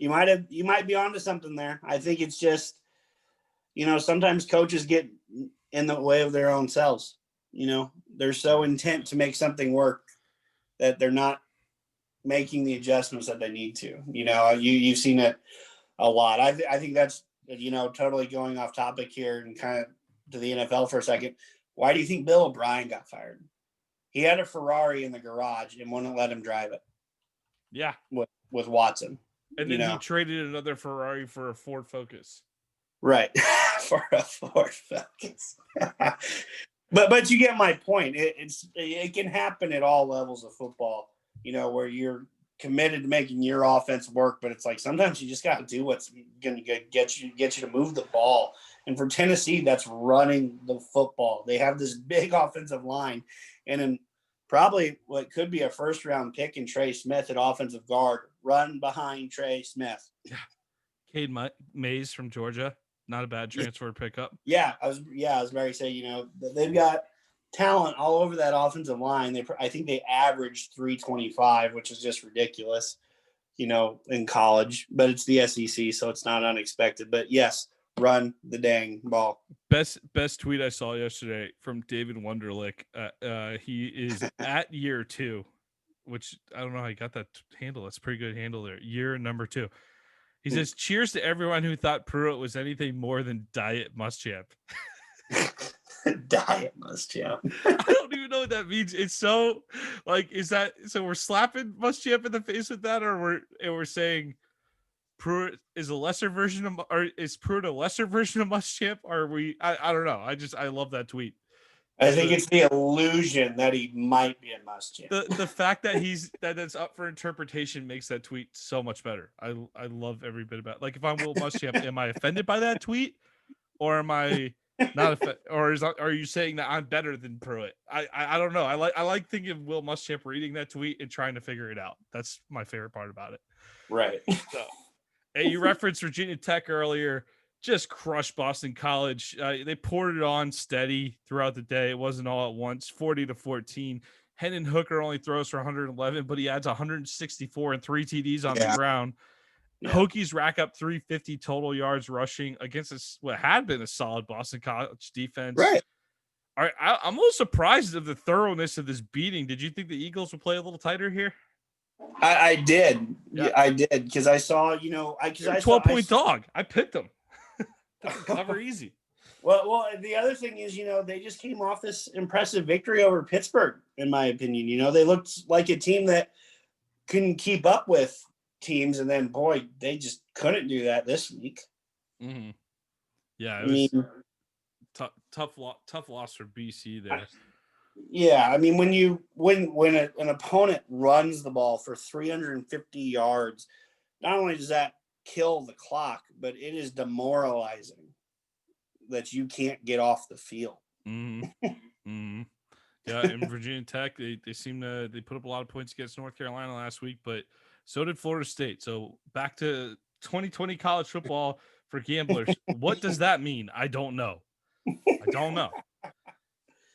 might be onto something there. I think it's just, sometimes coaches get in the way of their own selves. They're so intent to make something work that they're not making the adjustments that they need to. You've seen it a lot. I think that's, totally going off topic here and kind of to the NFL for a second. Why do you think Bill O'Brien got fired? He had a Ferrari in the garage and wouldn't let him drive it. Yeah. With Watson. And then he traded another Ferrari for a Ford Focus. Right. For a Ford Focus. But you get my point. It can happen at all levels of football, where you're committed to making your offense work, but it's like sometimes you just got to do what's going to get you to move the ball. And for Tennessee, that's running the football. They have this big offensive line, and in probably what could be a first-round pick in Trey Smith at offensive guard, run behind Trey Smith. Yeah, Cade Mays from Georgia, not a bad transfer pickup. Yeah, I was about to say, they've got talent all over that offensive line. I think they averaged 325, which is just ridiculous, in college. But it's the SEC, so it's not unexpected. But yes, run the dang ball. Best tweet I saw yesterday from David Wunderlich. He is at year 2, which I don't know how he got that handle. That's a pretty good handle there. Year number 2. He says, "Cheers to everyone who thought Pruitt was anything more than Diet Muschamp." Diet Muschamp. I don't even know what that means. It's so is that so? We're slapping Muschamp in the face with that, or we're saying Pruitt is a lesser version of, or is Pruitt a lesser version of Muschamp? Or are we? I don't know. I love that tweet. I think it's the illusion that he might be a Muschamp. The fact that that's up for interpretation makes that tweet so much better. I love every bit about it. Like if I'm Will Muschamp, am I offended by that tweet, or am I not offended? Or are you saying that I'm better than Pruitt? I don't know. I like thinking of Will Muschamp reading that tweet and trying to figure it out. That's my favorite part about it. Right. So, hey, you referenced Virginia Tech earlier. Just crushed Boston College. They poured it on steady throughout the day. It wasn't all at once. 40-14. Hendon Hooker only throws for 111, but he adds 164 and 3 TDs on the ground. Yeah. Hokies rack up 350 total yards rushing against what had been a solid Boston College defense. Right. All right, I'm a little surprised of the thoroughness of this beating. Did you think the Eagles would play a little tighter here? I did. Yeah. I did because I saw, because I 12-point dog. I picked them. Cover easy. Well, the other thing is, they just came off this impressive victory over Pittsburgh, in my opinion. They looked like a team that couldn't keep up with teams, and then, boy, they just couldn't do that this week. Mm-hmm. Yeah, it was tough loss for BC there. Yeah, I mean, when an opponent runs the ball for 350 yards, not only does that kill the clock, but it is demoralizing that you can't get off the field. Mm-hmm. Mm-hmm. Yeah, in Virginia Tech, they seem to put up a lot of points against North Carolina last week, but so did Florida State. So back to 2020 college football for gamblers. What does that mean? I don't know.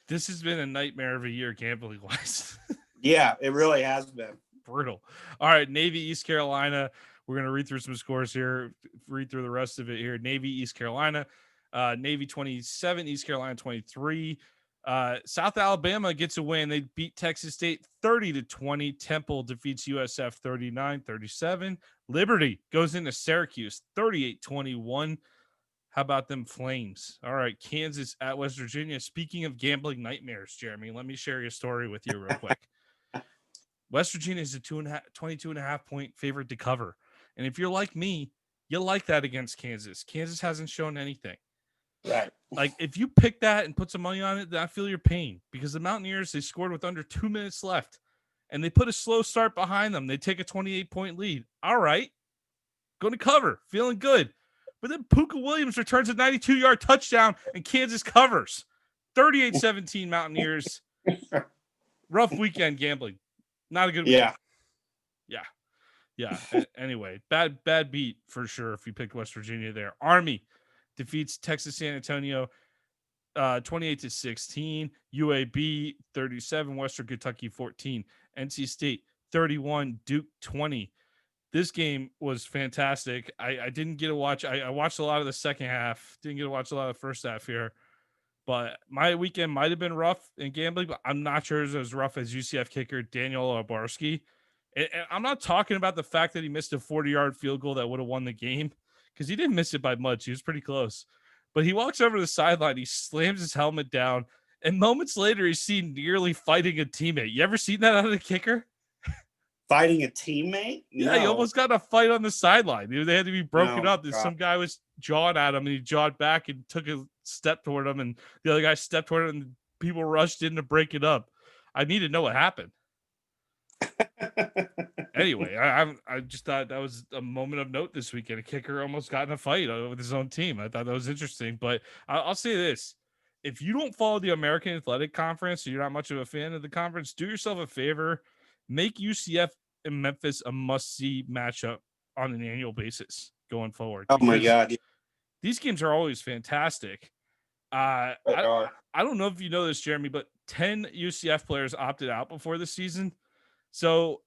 This has been a nightmare of a year gambling wise. Yeah, it really has been. Brutal. All right, Navy, East Carolina. We're going to read through some scores here, read through the rest of it here. Navy, East Carolina. Navy 27, East Carolina 23. South Alabama gets a win. They beat Texas State 30-20. Temple defeats USF 39-37. Liberty goes into Syracuse 38-21. How about them Flames? All right, Kansas at West Virginia. Speaking of gambling nightmares, Jeremy, let me share your story with you real quick. West Virginia is a 22.5 point favorite to cover. And if you're like me, you like that against Kansas. Kansas hasn't shown anything. Right. Like, if you pick that and put some money on it, then I feel your pain, because the Mountaineers, they scored with under 2 minutes left and they put a slow start behind them. They take a 28-point lead. All right, going to cover, feeling good. But then Puka Williams returns a 92-yard touchdown and Kansas covers. 38-17 Mountaineers. Rough weekend gambling. Not a good weekend. Yeah. Anyway, bad beat for sure if you picked West Virginia there. Army defeats Texas San Antonio 28-16. UAB 37. Western Kentucky 14. NC State 31. Duke 20. This game was fantastic. I didn't get to watch. I watched a lot of the second half. Didn't get to watch a lot of the first half here. But my weekend might have been rough in gambling, but I'm not sure it's as rough as UCF kicker Daniel Obarski. And I'm not talking about the fact that he missed a 40-yard field goal that would have won the game, because he didn't miss it by much. He was pretty close. But he walks over to the sideline. He slams his helmet down. And moments later, he's seen nearly fighting a teammate. You ever seen that out of the kicker? Fighting a teammate? Yeah, he almost got in a fight on the sideline. They had to be broken up. Some guy was jawing at him, and he jawed back and took a step toward him, and the other guy stepped toward him, and people rushed in to break it up. I need to know what happened. Anyway, I just thought that was a moment of note this weekend. A kicker almost got in a fight with his own team. I thought that was interesting. But I'll say this. If you don't follow the American Athletic Conference, or you're not much of a fan of the conference, do yourself a favor. Make UCF and Memphis a must-see matchup on an annual basis going forward. Oh, my God. These games are always fantastic. I don't know if you know this, Jeremy, but 10 UCF players opted out before the season. So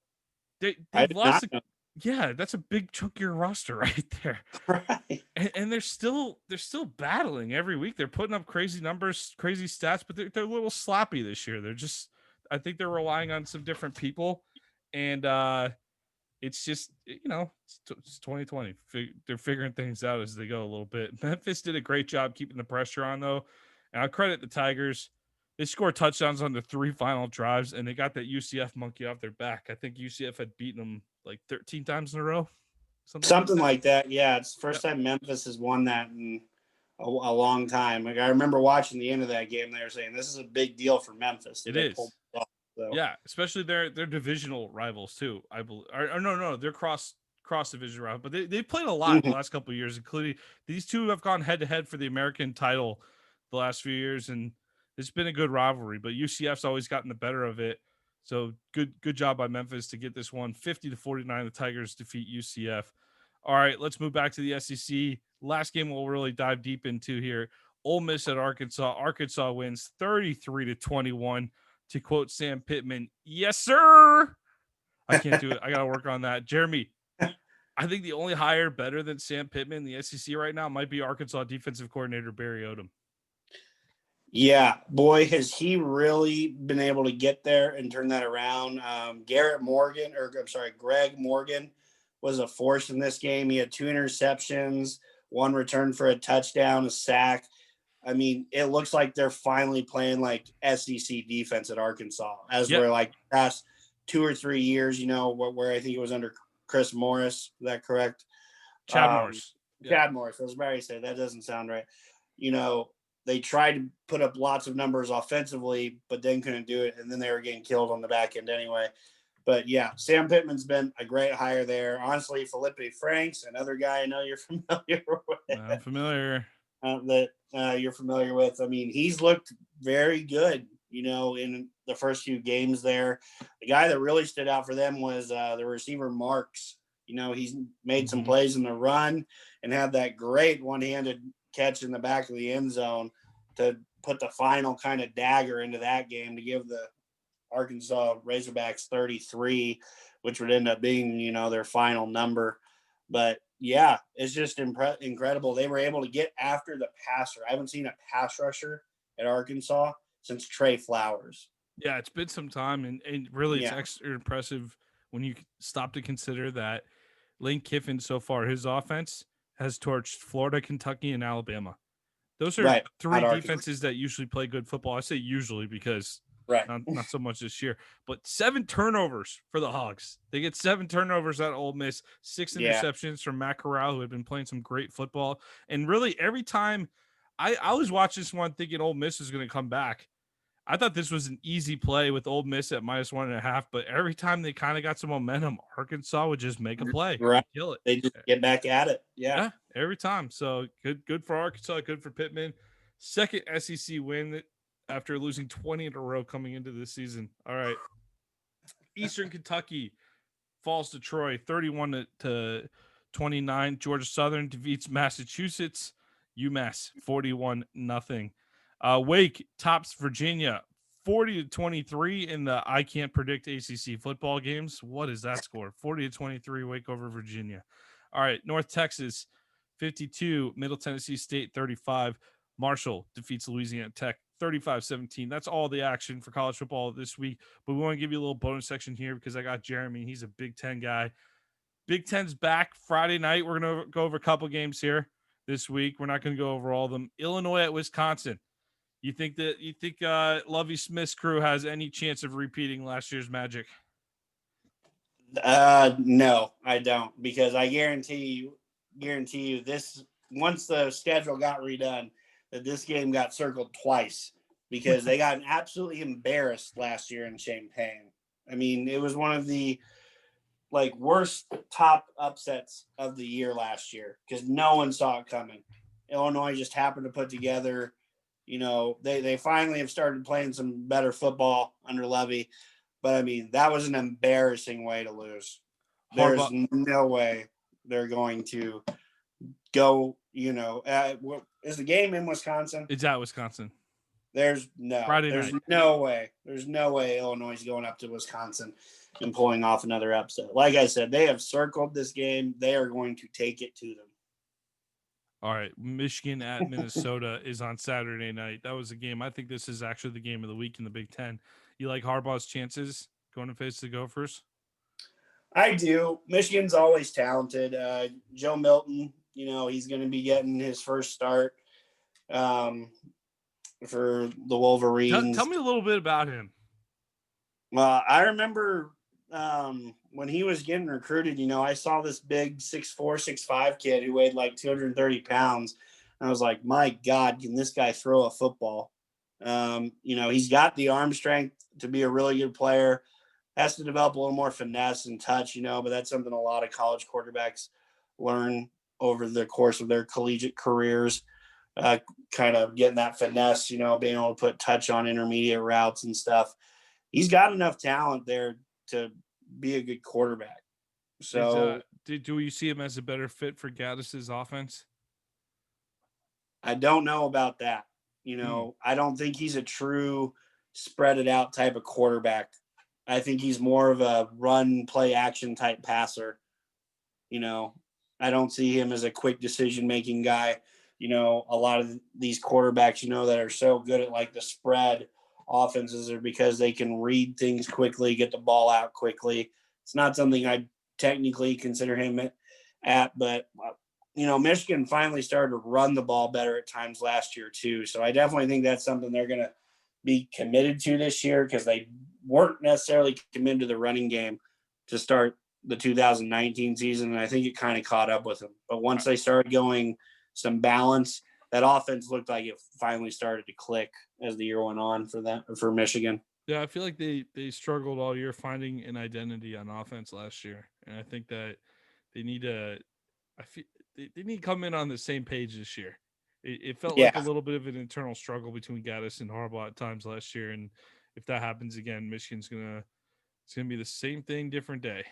they've lost. Yeah, that's a big chunk of your roster right there. Right. And they're still battling every week. They're putting up crazy numbers, crazy stats, but they're a little sloppy this year. I think they're relying on some different people, and it's just, it's 2020. They're figuring things out as they go a little bit. Memphis did a great job keeping the pressure on, though, and I'll credit the Tigers. They scored touchdowns on the 3 final drives, and they got that UCF monkey off their back. I think UCF had beaten them like 13 times in a row. Something like that. Yeah, it's the first time Memphis has won that in a long time. Like, I remember watching the end of that game. They were saying this is a big deal for Memphis. It is. So. Yeah, especially their divisional rivals too. I believe. Or no, they're cross division rivals, but they played a lot the last couple of years, including these two have gone head to head for the American title the last few years, and it's been a good rivalry. But UCF's always gotten the better of it. So good job by Memphis to get this one 50-49. The Tigers defeat UCF. All right, let's move back to the SEC. Last game we'll really dive deep into here. Ole Miss at Arkansas. Arkansas wins 33-21. To quote Sam Pittman, yes, sir. I can't do it. I got to work on that. Jeremy, I think the only hire better than Sam Pittman in the SEC right now might be Arkansas defensive coordinator Barry Odom. Yeah, boy, has he really been able to get there and turn that around. Greg Morgan was a force in this game. He had 2 interceptions, 1 return for a touchdown, a sack. I mean, it looks like they're finally playing like SEC defense at Arkansas, we're like past 2 or 3 years, where I think it was under Chris Morris. Is that correct? Chad Morris. Chad Morris. I was about to say that doesn't sound right. They tried to put up lots of numbers offensively, but then couldn't do it. And then they were getting killed on the back end anyway. But yeah, Sam Pittman's been a great hire there. Honestly, Felipe Franks, another guy I know you're familiar with. I'm familiar. You're familiar with. I mean, he's looked very good, in the first few games there. The guy that really stood out for them was the receiver Marks. He's made some plays in the run and had that great one-handed catch in the back of the end zone to put the final kind of dagger into that game to give the Arkansas Razorbacks 33, which would end up being, their final number. But yeah, it's just incredible. They were able to get after the passer. I haven't seen a pass rusher at Arkansas since Trey Flowers. Yeah, it's been some time, and really it's Yeah. extra impressive when you stop to consider that Lane Kiffin so far, his offense has torched Florida, Kentucky, and Alabama. Those are Right. three Not defenses that usually play good football. I say usually because Right. not so much this year, but 7 turnovers for the Hogs. They get 7 turnovers at Ole Miss, 6 Yeah. interceptions from Matt Corral, who had been playing some great football. And really, every time I was watching this one thinking Ole Miss was going to come back. I thought this was an easy play with Ole Miss at -1.5, but every time they kind of got some momentum, Arkansas would just make a play, Right. kill it. They just get back at it. Yeah. Every time. So good for Arkansas, good for Pittman. Second SEC win after losing 20 in a row coming into this season. All right. Eastern Kentucky falls to Troy 31-29. Georgia Southern defeats Massachusetts. UMass 41-0. Wake tops Virginia 40-23 in the I can't predict ACC football games. What is that score? 40-23 Wake over Virginia. All right, North Texas 52, Middle Tennessee State 35. Marshall defeats Louisiana Tech 35-17. That's all the action for college football this week. But we want to give you a little bonus section here because I got Jeremy. He's a Big Ten guy. Big Ten's back Friday night. We're going to go over a couple games here this week. We're not going to go over all of them. Illinois at Wisconsin. You think Lovie Smith's crew has any chance of repeating last year's magic? No, I don't, because I guarantee you this, once the schedule got redone, that this game got circled twice because they got absolutely embarrassed last year in Champaign. I mean, it was one of the worst top upsets of the year last year because no one saw it coming. Illinois just happened to put together, they finally have started playing some better football under Lovie. But, I mean, that was an embarrassing way to lose. There's no way they're going to go, is the game in Wisconsin? It's at Wisconsin. There's night. no way. There's no way Illinois is going up to Wisconsin and pulling off another upset. Like I said, they have circled this game. They are going to take it to them. All right, Michigan at Minnesota is on Saturday night. That was a game. I think this is actually the game of the week in the Big Ten. You like Harbaugh's chances going to face the Gophers? I do. Michigan's always talented. Joe Milton, he's going to be getting his first start for the Wolverines. Tell me a little bit about him. Well, I remember when he was getting recruited, I saw this big 6'4", 6'5" kid who weighed like 230 pounds. And I was like, my God, can this guy throw a football? He's got the arm strength to be a really good player. Has to develop a little more finesse and touch, but that's something a lot of college quarterbacks learn over the course of their collegiate careers. Kind of getting that finesse, being able to put touch on intermediate routes and stuff. He's got enough talent there to be a good quarterback. So do you see him as a better fit for Gaddis's offense? I don't know about that. I don't think he's a true spread it out type of quarterback. I think he's more of a run, play, action type passer. I don't see him as a quick decision-making guy. A lot of these quarterbacks, that are so good at the spread offenses are because they can read things quickly, get the ball out quickly. It's not something I technically consider him at, but Michigan finally started to run the ball better at times last year too. So I definitely think that's something they're going to be committed to this year because they weren't necessarily committed to the running game to start the 2019 season. And I think it kind of caught up with them. But once they started going some balance, that offense looked like it finally started to click as the year went on for Michigan. Yeah, I feel like they struggled all year finding an identity on offense last year, and I think that they need to. They need to come in on the same page this year. It felt like a little bit of an internal struggle between Gaddis and Harbaugh at times last year, and if that happens again, Michigan's gonna be the same thing, different day.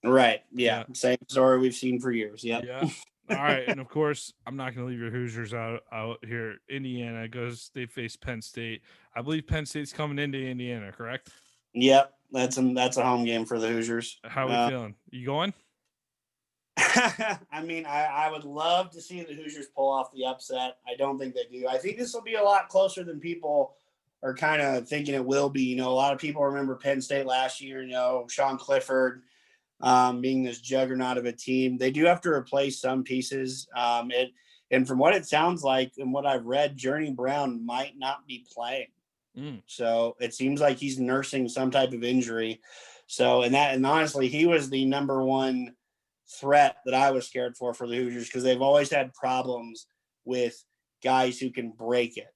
Right. Yeah. Same story we've seen for years. Yep. Yeah. All right. And of course, I'm not going to leave your Hoosiers out here. Indiana they face Penn State. I believe Penn State's coming into Indiana, correct? Yep, that's a home game for the Hoosiers. How are we feeling? You going? I mean, I would love to see the Hoosiers pull off the upset. I don't think they do. I think this will be a lot closer than people are kind of thinking it will be. A lot of people remember Penn State last year, Sean Clifford being this juggernaut of a team. They do have to replace some pieces. And from what it sounds like and what I've read, Journey Brown might not be playing. So it seems like he's nursing some type of injury. So, and honestly, he was the number one threat that I was scared for the Hoosiers, because they've always had problems with guys who can break it.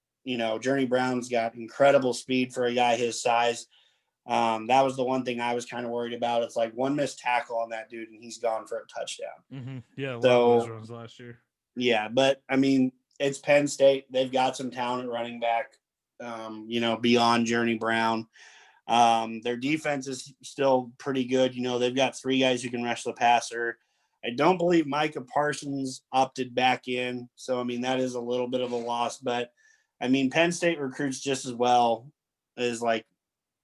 Journey Brown's got incredible speed for a guy his size. That was the one thing I was kind of worried about. It's like one missed tackle on that dude and he's gone for a touchdown. Yeah, a lot of those runs last year. Yeah, but I mean, it's Penn State. They've got some talent running back, beyond Journey Brown. Their defense is still pretty good. They've got 3 guys who can rush the passer. I don't believe Micah Parsons opted back in. So, I mean, that is a little bit of a loss. But, I mean, Penn State recruits just as well as, like,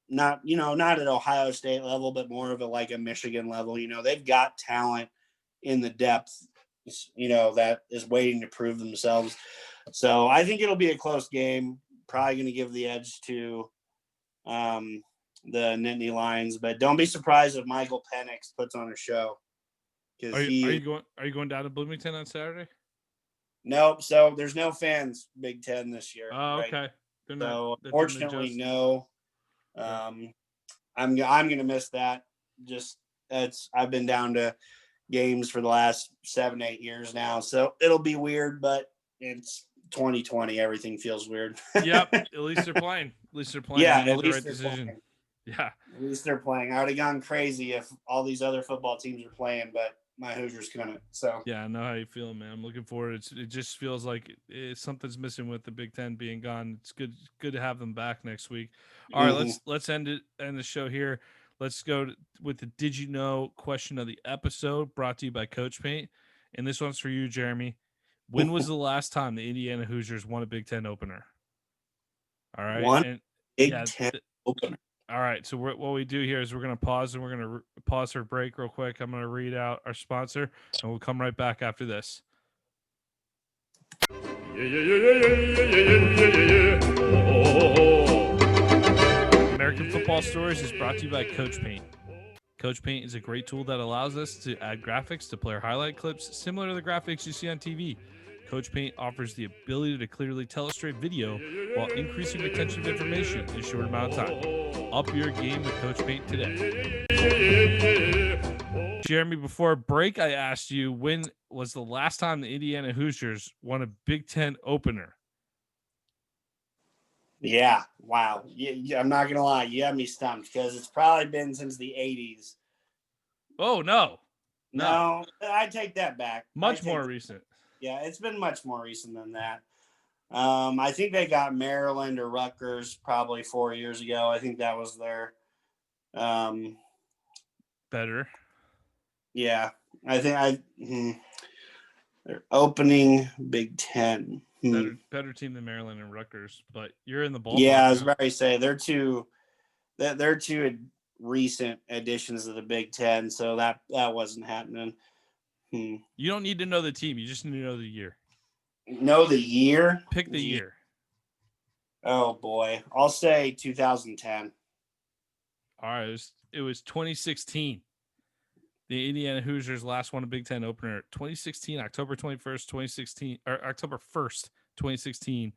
not at Ohio State level, but more of a Michigan level. They've got talent in the depth, that is waiting to prove themselves. So I think it'll be a close game. Probably going to give the edge to the Nittany Lions, but don't be surprised if Michael Penix puts on a show. Are you going down to Bloomington on Saturday? Nope. So there's no fans Big Ten this year. Oh, okay. Right? So unfortunately, no. I'm gonna miss that. I've been down to games for the last 7-8 years now, so it'll be weird, but it's 2020. Everything feels weird. Yep. At least they're playing. Yeah, They at made the least right they're decision. playing. Yeah. At least they're playing. I would have gone crazy if all these other football teams are playing, but my Hoosiers couldn't. So yeah, I know how you feel, man. I'm looking forward. It just feels like something's missing with the Big Ten being gone. It's good to have them back next week. All right, let's end the show here. Let's go with the Did You Know question of the episode, brought to you by Coach Paint. And this one's for you, Jeremy. When was the last time the Indiana Hoosiers won a Big Ten opener? All right. Big Ten opener. All right. So what we do here is we're going to pause, and we're going to pause for a break real quick. I'm going to read out our sponsor, and we'll come right back after this. American Football Stories is brought to you by Coach Paint. Coach Paint is a great tool that allows us to add graphics to player highlight clips similar to the graphics you see on TV. Coach Paint offers the ability to clearly tell a straight video while increasing retention of information in a short amount of time. Up your game with Coach Paint today. Jeremy, before break, I asked you, when was the last time the Indiana Hoosiers won a Big Ten opener? Yeah. Wow. Yeah, I'm not going to lie. You have me stumped, because it's probably been since the 80s. Oh, no. No, I take that back. Much more recent. Yeah, it's been much more recent than that. I think they got Maryland or Rutgers probably 4 years ago. I think that was their better. Yeah, I think they're opening Big Ten. Better team than Maryland and Rutgers, but you're in the ballpark. Yeah, I was about to say they're two recent additions to the Big Ten, so that wasn't happening. You don't need to know the team. You just need to know the year. Know the year? Pick the year. Oh, boy. I'll say 2010. All right. It was 2016. The Indiana Hoosiers last won a Big Ten opener. 2016, October 21st, 2016, or October 1st, 2016.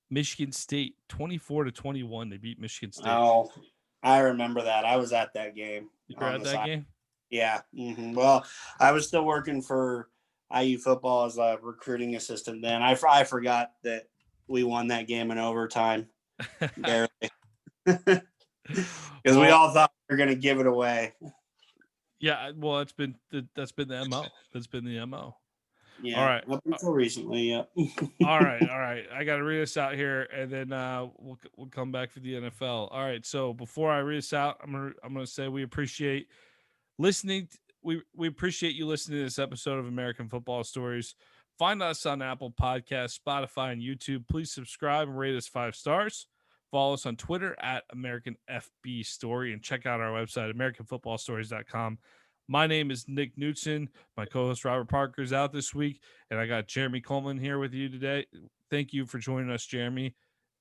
Michigan State, 24-21. They beat Michigan State. Oh, I remember that. I was at that game. You were at that game? Yeah. Mm-hmm. Well, I was still working for IU football as a recruiting assistant then. I forgot that we won that game in overtime. Barely. Because we all thought we were going to give it away. Yeah, well, that's been the MO. That's been the MO. Yeah. All right. Up until recently, yeah. All right. I got to read us out here, and then we'll come back for the NFL. All right. So before I read us out, I'm gonna say we appreciate listening. We appreciate you listening to this episode of American Football Stories. Find us on Apple Podcasts, Spotify, and YouTube. Please subscribe and rate us 5 stars. Follow us on Twitter at American FB Story and check out our website, AmericanFootballStories.com. My name is Nick Knudsen. My co-host Robert Parker is out this week, and I got Jeremy Coleman here with you today. Thank you for joining us, Jeremy,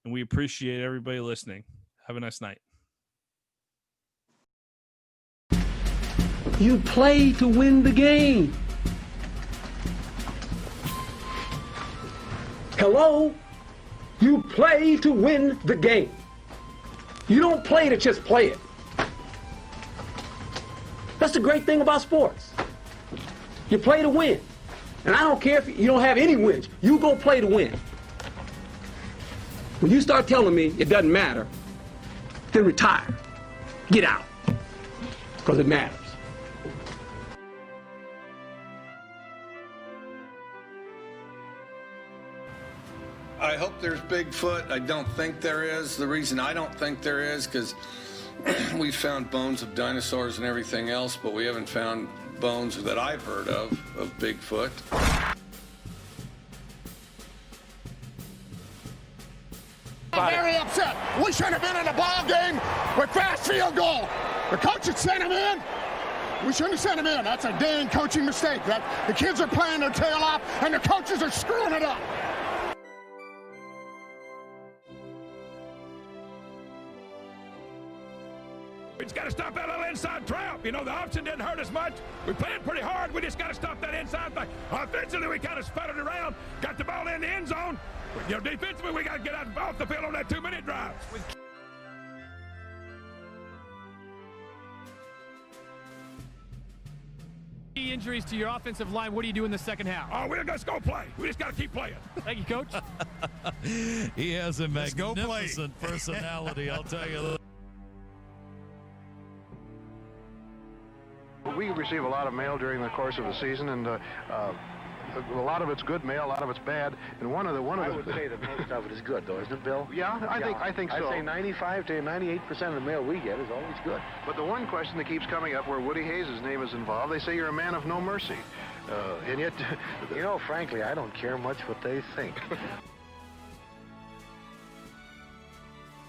and we appreciate everybody listening. Have a nice night. You play to win the game. Hello? You play to win the game. You don't play to just play it. That's the great thing about sports. You play to win. And I don't care if you don't have any wins. You go play to win. When you start telling me it doesn't matter, then retire. Get out. Because it matters. I hope there's Bigfoot. I don't think there is. The reason I don't think there is because we found bones of dinosaurs and everything else, but we haven't found bones that I've heard of Bigfoot. I'm very upset. We shouldn't have been in the ball game with fast field goal. The coach had sent him in. We shouldn't have sent him in. That's a dang coaching mistake. The kids are playing their tail off, and the coaches are screwing it up. We just got to stop that little inside trap. You know, the option didn't hurt us much. We played pretty hard. We just got to stop that inside thing. Offensively, we kind of sputtered around, got the ball in the end zone. You know, defensively, we got to get out off the field on that 2-minute drive. Injuries to your offensive line. What do you do in the second half? Oh, we're just go play. We just got to keep playing. Thank you, Coach. He has a magnificent personality, I'll tell you. We receive a lot of mail during the course of the season, and a lot of it's good mail, a lot of it's bad. And one of the I would say that most of it is good, though, isn't it, Bill? Yeah, I think so. I'd say 95 to 98% of the mail we get is always good. But the one question that keeps coming up where Woody Hayes' name is involved, they say you're a man of no mercy. And yet, you know, frankly, I don't care much what they think.